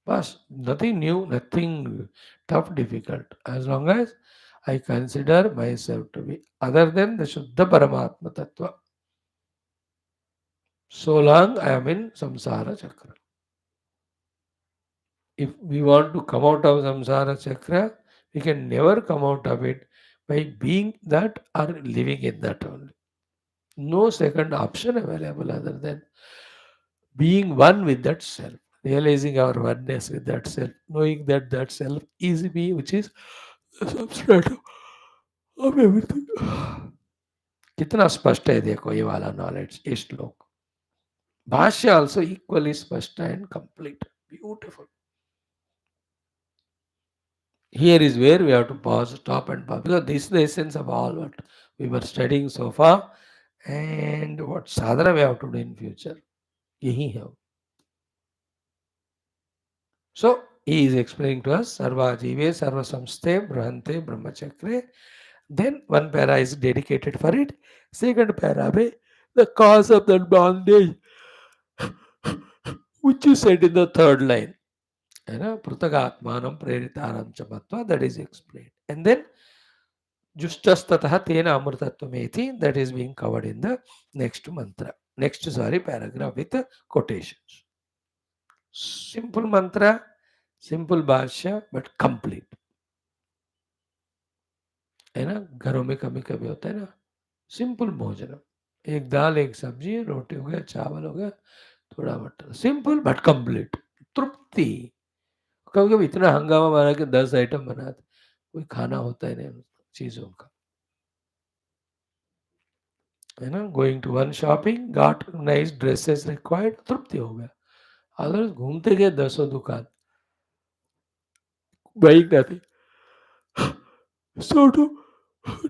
Speaker 1: But nothing new, nothing tough, difficult. As long as I consider myself to be other than the Shuddha Paramatma Tattva. So long I am in samsara chakra. If we want to come out of samsara chakra, we can never come out of it by being that or living in that only. No second option available other than being one with that self, realizing our oneness with that self, knowing that that self is me, which is the substrate of everything. कितना स्पष्ट है देखो ये वाला knowledge ये श्लोक. Bhashya also equally spashta and complete. Beautiful. Here is where we have to pause, stop and pause, because this is the essence of all what we were studying so far and what sadhana we have to do in future. Yahi hai. So he is explaining to us Sarva Jive Sarva Samste Brahante Brahmachakre. Then one para is dedicated for it. Second para mein, the cause of that bondage, which you said in the third line. You know, Prutagatmanam Preritaram Chamatva, that is explained. And then Jushtastataha Tena Amrtattvameti, that is being covered in the next mantra. Next, sorry, paragraph with the quotations. Simple mantra, simple bhashya, but complete. है ना, घरों में कभी कभी होता है ना, simple भोजन, एक दाल एक सब्जी रोटी हो गया चावल हो गया थोड़ा मटर, सिंपल बट कंप्लीट, तृप्ति। कभी कभी इतना हंगामा बना के 10 आइटम बनाते, कोई खाना होता ही नहीं उन चीजों का, है ना। Going to one shopping, got nice dresses required, तृप्ति हो गया। अदर घूमते गए 10 दुकान, bike nothing, so to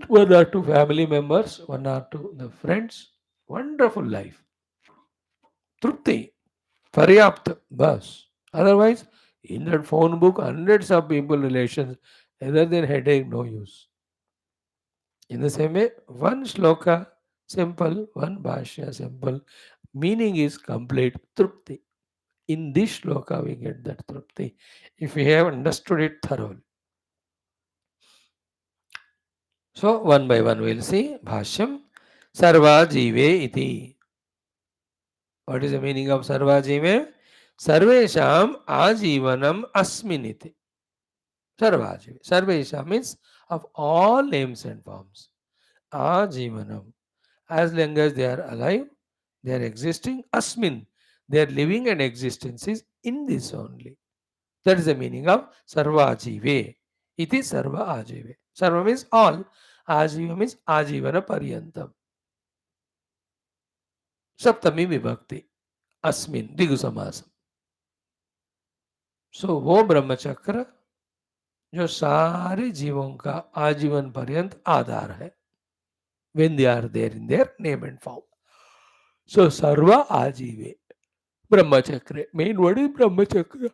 Speaker 1: one or two family members, one or two the friends, wonderful life, trupti, paryapta, bas. Otherwise, in that phone book, hundreds of people relations, other than headache, no use. In the same way, one shloka, simple, one bhashya, simple, meaning is complete, trupti. In this shloka, we get that trupti, if we have understood it thoroughly. So, one by one, we'll see. Bhashyam, Sarva Jive iti. What is the meaning of Sarva Jive? Sarvesham Ajivanam Asminiti. Sarva Jive. Sarvesham means of all names and forms. Ajivanam. As long as they are alive, they are existing. Asmin. Their living and existence is in this only. That is the meaning of Sarva Jive. Iti Sarva Ajive. Sarva means all. Ajiva means Ajivana Paryantam. सप्तमी विभक्ति अस्मिन द्विगु समास। सो वो ब्रह्मचक्र जो सारे जीवों का आजीवन पर्यंत आधार है, when they are there in their name and form. So serve आजीवे ब्रह्मचक्र, main word is ब्रह्मचक्र.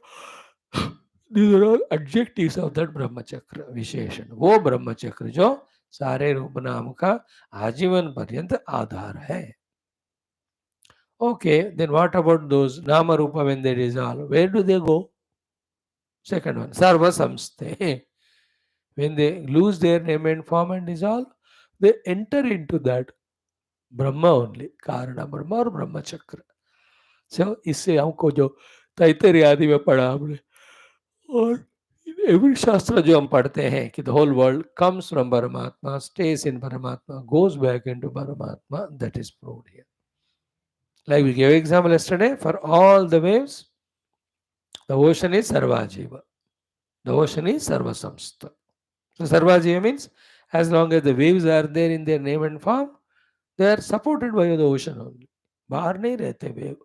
Speaker 1: These are all adjectives of that ब्रह्मचक्र, विशेषण। वो ब्रह्मचक्र जो सारे रूप नाम का आजीवन पर्यंत आधार है। Okay, then what about those Nama Rupa when they dissolve? Where do they go? Second one, Sarva Samste. When they lose their name and form and dissolve, they enter into that Brahma only, Karana Brahma और Brahma Chakra. So, इससे हमको जो तैतरीय आदि में पढ़ा हमने, और every शास्त्र जो हम पढ़ते हैं कि the whole world comes from Paramatma, stays in Paramatma, goes back into Paramatma, that is proved here. Like we gave example yesterday, for all the waves, the ocean is Sarva Jiva. The ocean is Sarva Samstha. So Sarva Jiva means as long as the waves are there in their name and form, they are supported by the ocean only. बाहर नहीं रहते wave.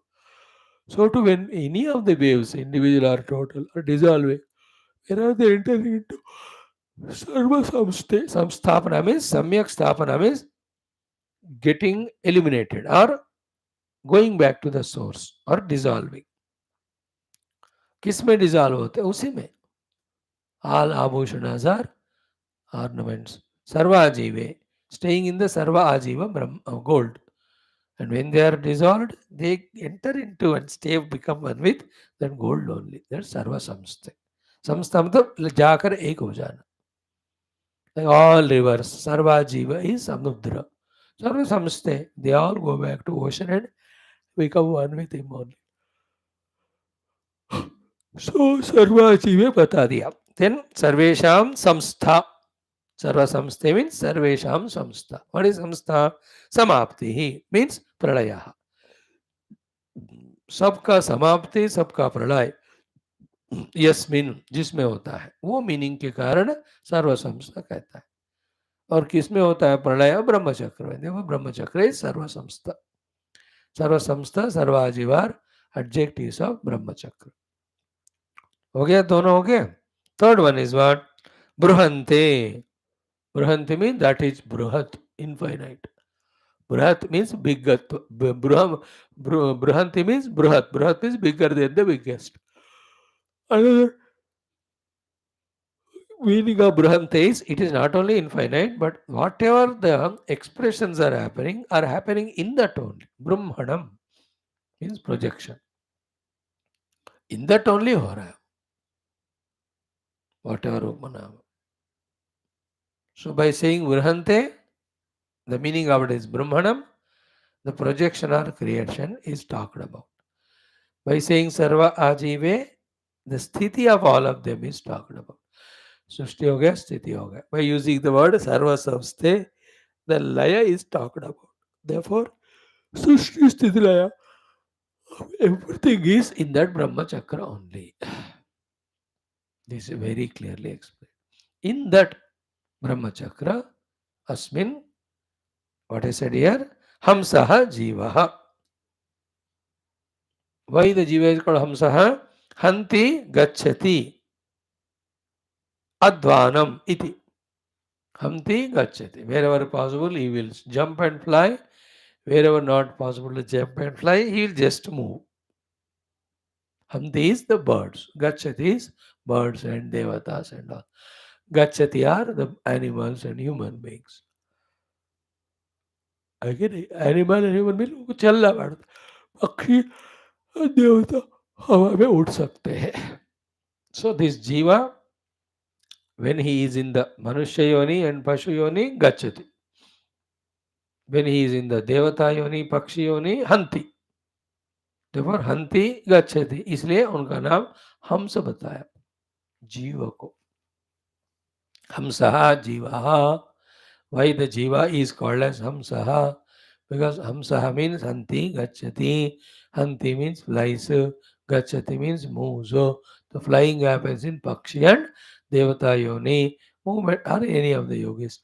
Speaker 1: So to when any of the waves, individual or total, are dissolving, wherever they enter into Sarva Samsthapana means Samyak Sthapana means getting eliminated or going back to the source or dissolving. किस में dissolve होते हैं? उसी में all abhushanas are ornaments. Sarva Ajive, staying in the Sarva Ajiva gold. And when they are dissolved, they enter into and stay, become one with that gold only. That's Sarva Samstha. Samstha मतलब जाकर एक हो जाना. Like all rivers, Sarva Jiva is Samudra. Sarva Samstha, they all go back to ocean and become one with him only. So Sarva Jiva बता दिया. Then Sarvesham Samstha. Sarva Samstha means Sarvesham Samstha. What is Samstha? Samapti he means प्रलय. सबका समाप्ति, सबका प्रलय यस्मिन जिसमें होता है, वो मीनिंग के कारण सर्व संस्था कहता है। और किसमें होता है प्रलय? ब्रह्मचक्र में। देखो ब्रह्मचक्र सर्व संस्था। Sarva samstha, sarva jivar, adjectives of Brahmachakra. हो गया दोनों हो गए. Third one is what? Bruhante. Bruhante means that is bruhat, infinite. Bruhat means biggest. Bruhanti means bruhat. Bruhat means bigger than the biggest. Another meaning of Bruhante is it is not only infinite, but whatever the expressions are happening in that only. Brahmanam means projection. In that only हो रहा है. Whatever Upanam. So by saying Bruhante, the meaning of it is Brahmanam, the projection or creation is talked about. By saying Sarva Ajive, the sthiti of all of them is talked about. Srishti ho gaya, sthiti ho gaya. By using the word Sarva Samsthe, the laya is talked about. Therefore, Srishti Sthiti Laya, everything is in that Brahma Chakra only. This is very clearly explained. In that Brahma Chakra, Asmin, what I said here, Hamsaha Jivaha. Why the Jiva is called Hamsaha? Hanti Gacchati Advanam iti. Hamti Gacchati. Wherever possible, he will jump and fly. Wherever not possible to jump and fly, he will just move. Hamti is the birds. Gacchati is birds and devatas and all. Gacchati are the animals and human beings. Again, animal and human being को चलना पड़ता. पक्षी देवता हवा में उड़ सकते हैं. So this jiva, when he is in the Manushya Yoni and Pashu Yoni, Gacchati. When he is in the Devata Yoni, Pakshi Yoni, Hanti. Therefore, Hanti Gacchati. इसलिए उनका नाम हंस बताया जीव को. Hamsaha Jivaha. Why the Jiva is called as Hamsaha? Because Hamsaha means Hanti Gacchati. Hanti means flies. Gacchati means moves. So the flying happens in Pakshi and Devata Yoni. Movement or any of the yogis.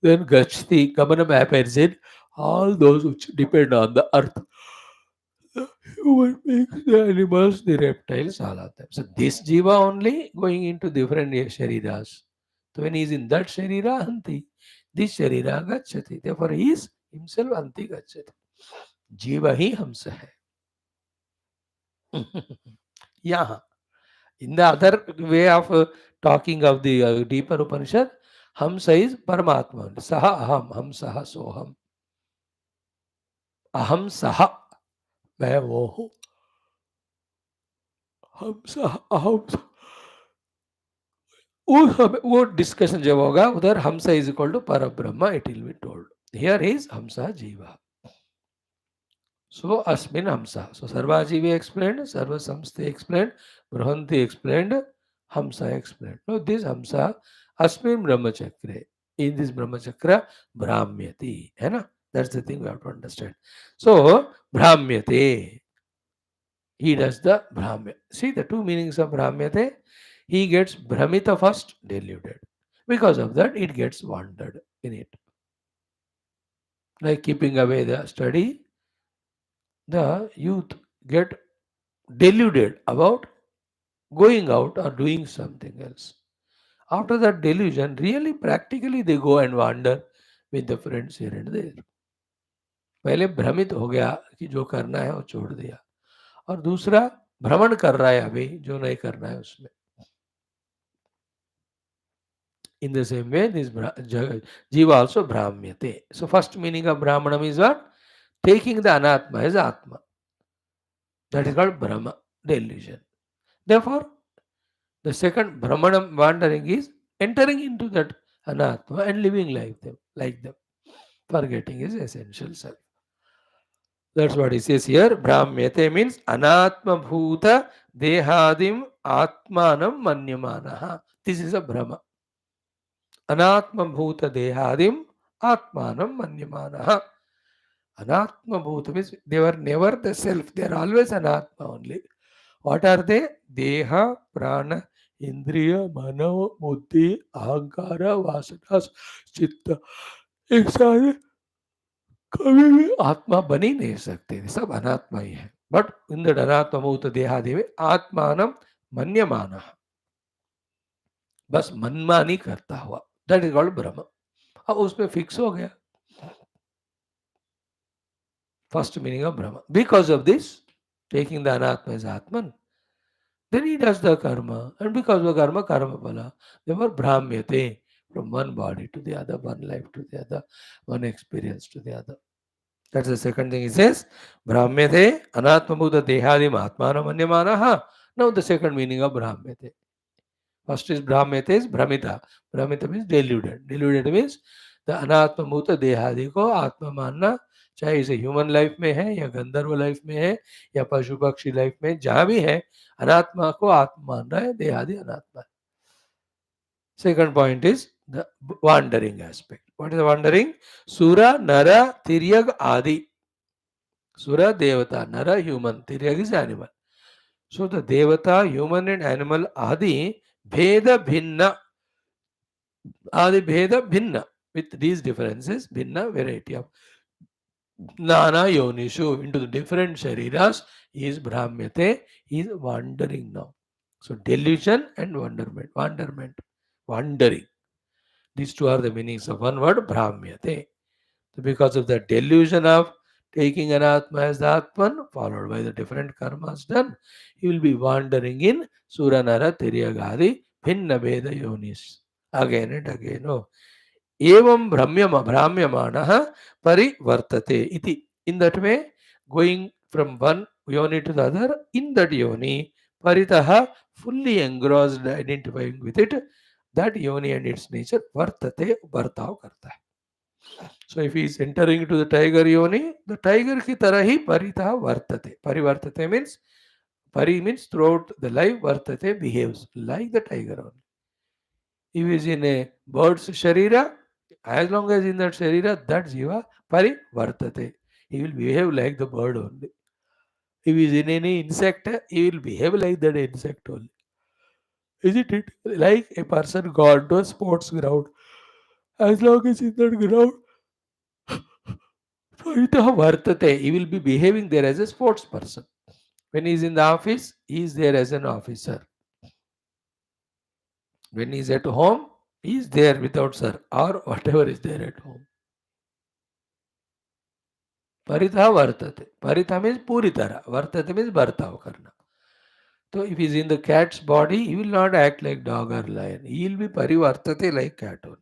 Speaker 1: Then Gachati, Gamanam happens in all those which depend on the earth. The human beings, the animals, the reptiles, all of them. So this Jiva only going into different Shariras. So when he is in that Sharira, Hanti. This Sharira Gachati. Therefore he is himself Hanti Gachati. Jiva hi Hamsa hai. Yeah. In the other way of talking of the deeper Upanishad, Hamsa is Paramatma. Saha Aham. Hamsaha Soham. Aham Saha. मैं वो हूँ. हम सह अहम वो discussion जब होगा उधर हमसा इज इक्वल टू परब्रह्म it will be told. Here is हमसा जीवा. So Asmin Hamsa. So Sarvajivi explained, Sarva Samsthe explained, Bruhanti explained, Hamsa explained. Now this Hamsa, Asmin Brahmachakra. In this Brahmachakra, Brahmyati. है ना? That's the thing we have to understand. So Brahmyate. He does the Brahmya. See the two meanings of Brahmyate. He gets Brahmita first, deluded. Because of that, it gets wandered in it. Like keeping away the study, the youth get deluded about going out or doing something else. After that delusion, really practically they go and wander with the friends here and there. पहले भ्रमित हो गया कि जो करना है वो छोड़ दिया, और दूसरा भ्रमण कर रहा है अभी जो नहीं करना है उसमें. In the same way, this Jiva also Brahmyate. So first meaning of Brahmanam is what? Taking the Anatma as Atma. That is called Brahma, delusion. Therefore, the second Brahmanam wandering is entering into that Anatma and living like them, forgetting his essential self. That's what he says here. Brahmyate means Anatma Bhuta Dehadim Atmanam Manyamanaha. This is a Brahma. Anatma Bhuta Dehadim Atmanam Manyamanaha. Anatma Bhuta means they were never the self, they are always Anatma only. What are they? Deha, Prana, Indriya, Mano, Buddhi, Ahankara, Vasanas, Chitta. एक सारे कभी भी आत्मा बन ही नहीं सकते, सब अनात्मा ही है. बट इन द अनात्मभूत देहादि में आत्मानम मन्यमाना, बस मनमानी करता हुआ, दैट इज कॉल्ड ब्रह्म. अब उसमें फिक्स हो गया, first meaning of Brahma. Because of this, taking the अनात्मा as Atman, then he does the karma, and because of karma, karma phala, they were brahmyate, from one body to the other, one life to the other, one experience to the other. That's the second thing he says. Brahmyate anatma bhuta dehadi atmana manyamanaha. Now the second meaning of brahmyate. First is brahmyate is brahmita. Brahmita means deluded. Deluded means the anatma bhuta dehadi को आत्मा मानना, चाहे इसे human life में है या गंधर्व life में है या पशु पक्षी लाइफ में, जहां भी है अनात्मा को आत्मा मान रहा है, देहादि अनात्मा है. Second point is the wandering aspect. What is the wandering? Sura, Nara, Tiryag, Adi. Sura, Devata, Nara, human, Tiryag is animal. So the Devata, human and animal, Adi, Bheda, Bhinna. Adi, Bheda, Bhinna. With these differences, Bhinna, variety of Nana Yonishu, into the different Shariras, is Brahmyate, is wandering now. So delusion and wonderment, wandering. These two are the meanings of one word, Brahmyate. So because of the delusion of taking an Atma as the Atman, followed by the different karmas done, he will be wandering in Suranara Tiryagadi Bhinna Veda Yonis. Again and again. Oh. Evam Brahmyamana Parivartate iti. In that way, going from one yoni to the other, in that yoni, Paritaha, fully engrossed, identifying with it, that yoni and its nature, Vartate, Vartav karta hai. So if he is entering into the tiger yoni, the tiger ki tarah hi Paritaha Vartate. Parivartate means, Pari means throughout the life, Vartate behaves like the tiger only. If he is in a bird's sharira, as long as in that sharira, that jiva parivartate. He will behave like the bird only. If he is in any insect, he will behave like that insect only. Isn't it? Like a person gone to a sports ground. As long as in that ground, paritah vartate, he will be behaving there as a sports person. When he is in the office, he is there as an officer. When he is at home, he is there without sir or whatever is there at home. Paritha vartate. Paritha means puri tara. Vartate means bartav karna. So if he is in the cat's body, he will not act like dog or lion. He will be parivartate like cat only.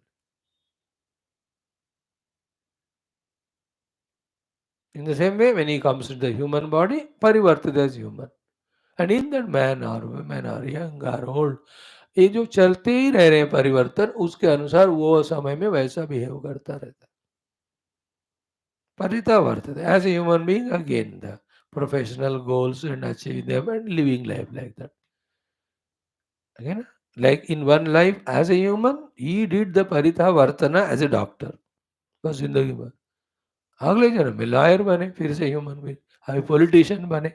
Speaker 1: In the same way, when he comes to the human body, parivartate as human. And in that man or woman or young or old, ये जो चलते ही रह रहे हैं परिवर्तन, उसके अनुसार वो समय में वैसा बिहेव करता रहता है. Parita vartate. As a human being, again the professional goals and achieving them and living life like that. Again, like in one life as a human, he did the Parita Vartana as a doctor. बस जिंदगी भर. अगले जन्म में lawyer बने, फिर से human being, अभी पॉलिटिशियन बने.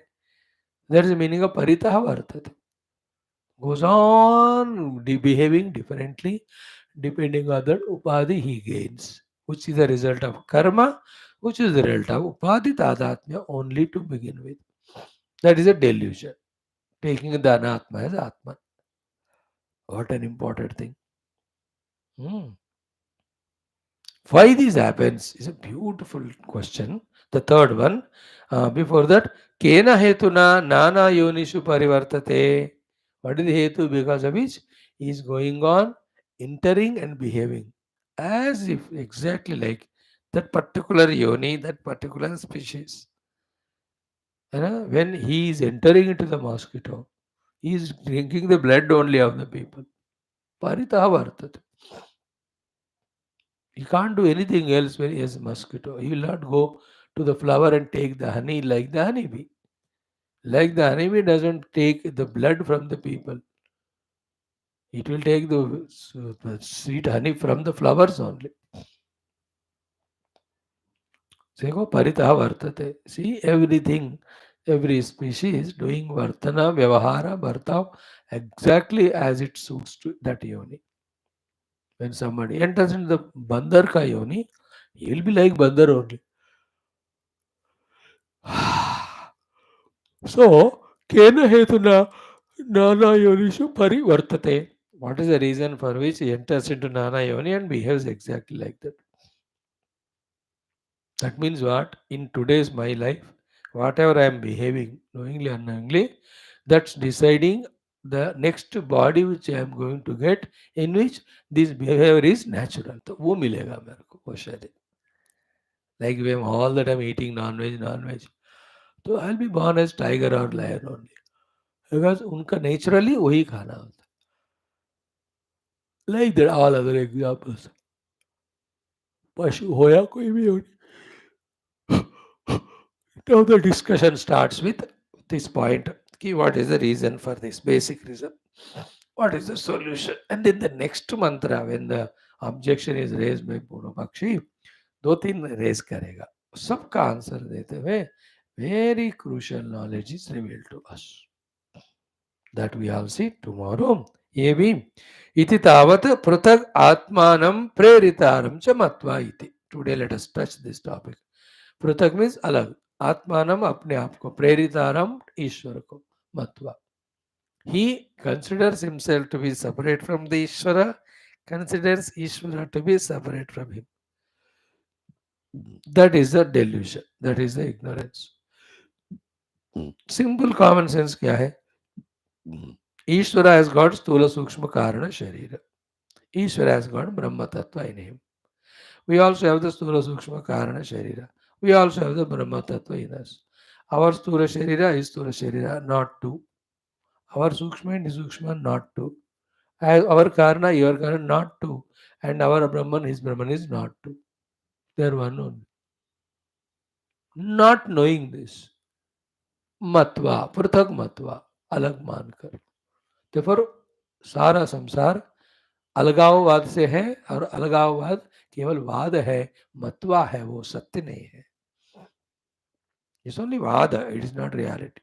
Speaker 1: दैट इज मीनिंग ऑफ परितः वर्तते. Goes on behaving differently depending on the upadhi he gains, which is the result of karma, which is the result of upadhi tadatmya only to begin with. That is a delusion, taking the anatma as atman. What an important thing. Hmm. Why this happens is a beautiful question. The third one, before that, kena hetuna nana yonishu parivartate. What is the hetu? Because of which he is going on entering and behaving as if exactly like that particular yoni, that particular species. When he is entering into the mosquito, he is drinking the blood only of the people. Paritaha vartate. He can't do anything else when he has a mosquito. He will not go to the flower and take the honey like the honeybee. Like the honeybee doesn't take the blood from the people. It will take the sweet honey from the flowers only. Seko paritaha vartate. See everything, every species doing vartana, vyavahara, vartav exactly as it suits to that yoni. When somebody enters into the bandar ka yoni, he will be like bandar only. So, Kena Hetuna Nana Yonishu Parivartate. What is the reason for which he enters into Nana Yoni and behaves exactly like that? That means what? In today's my life, whatever I am behaving, knowingly or unknowingly, that's deciding the next body which I am going to get, in which this behavior is natural. तो वो मिलेगा मेरे को वो शरीर. Like if I am all the time eating non-veg, तो I'll be born as tiger or lion only. Because उनका naturally वही खाना होता है. Like that all other examples. पशु हो या कोई भी हो. Now the discussion starts with this point. Ki, what is the reason for this? Basic reason. What is the solution? And then the next mantra, when the objection is raised by Puro Pakshi, दो तीन raise करेगा. सबका answer देते हुए very crucial knowledge is revealed to us. That we all see tomorrow. ये भी इति तावत् पृथक् आत्मानं प्रेरितारं च मत्वा इति. Today let us touch this topic. पृथक मीन्स अलग, आत्मानम अपने आप को, प्रेरितारम ईश्वर को, मत्वा. He considers himself to be separate from the Ishvara, considers Ishvara to be separate from him. That is the delusion, that is the ignorance. Simple common sense क्या है? Ishvara has got स्थूल सूक्ष्म कारण शरीर. Ishvara has got Brahma Tattva in him. We also have the Sthula Sukshma Karana Sharira. We also have the Brahma Tattva in us. Our Sthula Sharira is Sthula Sharira, not two. Our Sukshma and Sukshma, not two. Our Karana, your Karana, not two. And our Brahman, his Brahman is not two. They are one only. Not knowing this, Matva, Pruthak Matva, Alag Mankar. Therefore, सारा संसार अलगाववाद से है और अलगाववाद केवल वाद है, मतवा है, वो सत्य नहीं है. It's only vada, it is not reality.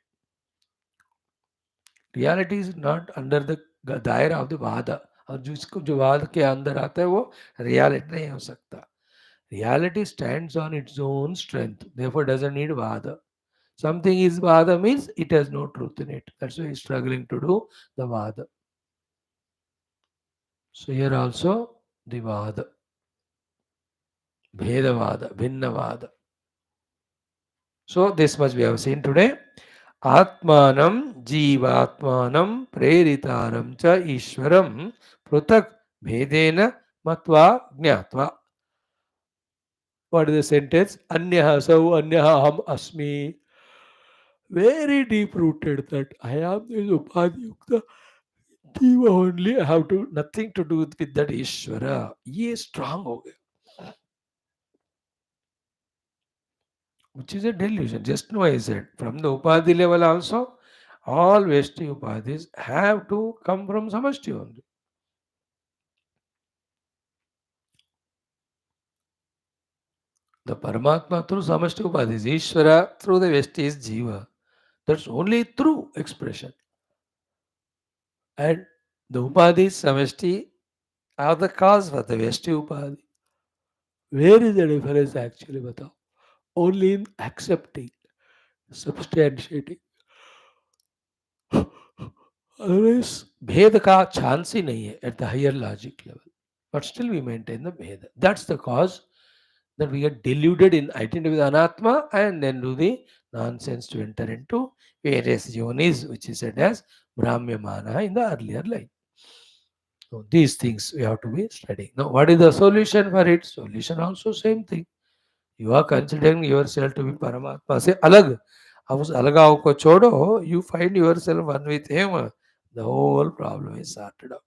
Speaker 1: Reality is not under the दायरा of the vada. और जिसको जो वाद के अंदर आता है वो reality नहीं हो सकता. Reality stands on its own strength, therefore doesn't need vada. Something is vada means it has no truth in it. That's why he's struggling to do the vada. So here also the vada, bhedavada, bhinnavada. So this much we have seen today. आत्मानं जीवात्मानं प्रेरितारं च ईश्वरं पृथक् भेदेन मत्वा ज्ञात्वा. What is the sentence? Anyah asau, anyah aham asmi. Very deep rooted that I am is upadhyukta jiva only. I have to nothing to do with that Ishvara. ये strong हो गया. Which is a delusion. Just now I said, from the Upadhi level also, all Veshti Upadhis have to come from Samashti only. The Paramatma through Samashti Upadhis, Ishvara through the Veshti is Jiva. That's only through expression. And the Upadhis, Samashti are the cause for the Veshti Upadhi. Where is the difference actually? Batao? Only in accepting, substantiating. Otherwise, भेद का chance ही नहीं है at the higher logic level. But still we maintain the Veda. That's the cause that we get deluded in identity with Anatma and then do the nonsense to enter into various yonis, which is said as Brahmyamana in the earlier line. So these things we have to be studying. Now, what is the solution for it? Solution also same thing. You are considering yourself to be Paramatma से अलग. अब उस अलगाव को छोड़ो, you find yourself one with him. The whole problem is sorted out.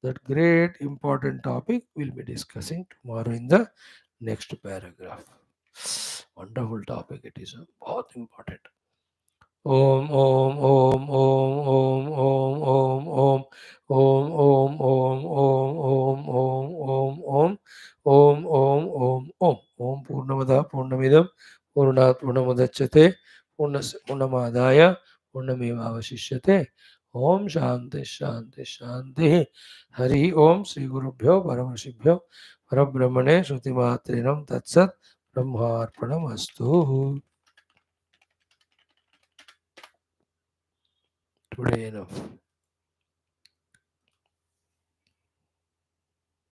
Speaker 1: That great important topic we'll be discussing tomorrow in the next paragraph. Wonderful topic it is. बहुत important. Om Om Om Om Om Om Om Om Om Om Om Om Om Om Om Om Om Om Om Purnamada Purnamidam Purnat Purnamudachyate Purnamadaya Purnamevavashishyate. Om Shanti Shanti Shanti. Hari Om Sri Gurubhyo Paramashibhyo Parabrahmane Shruti Matrinam Tatsat Brahmarpanam Astu. Today enough.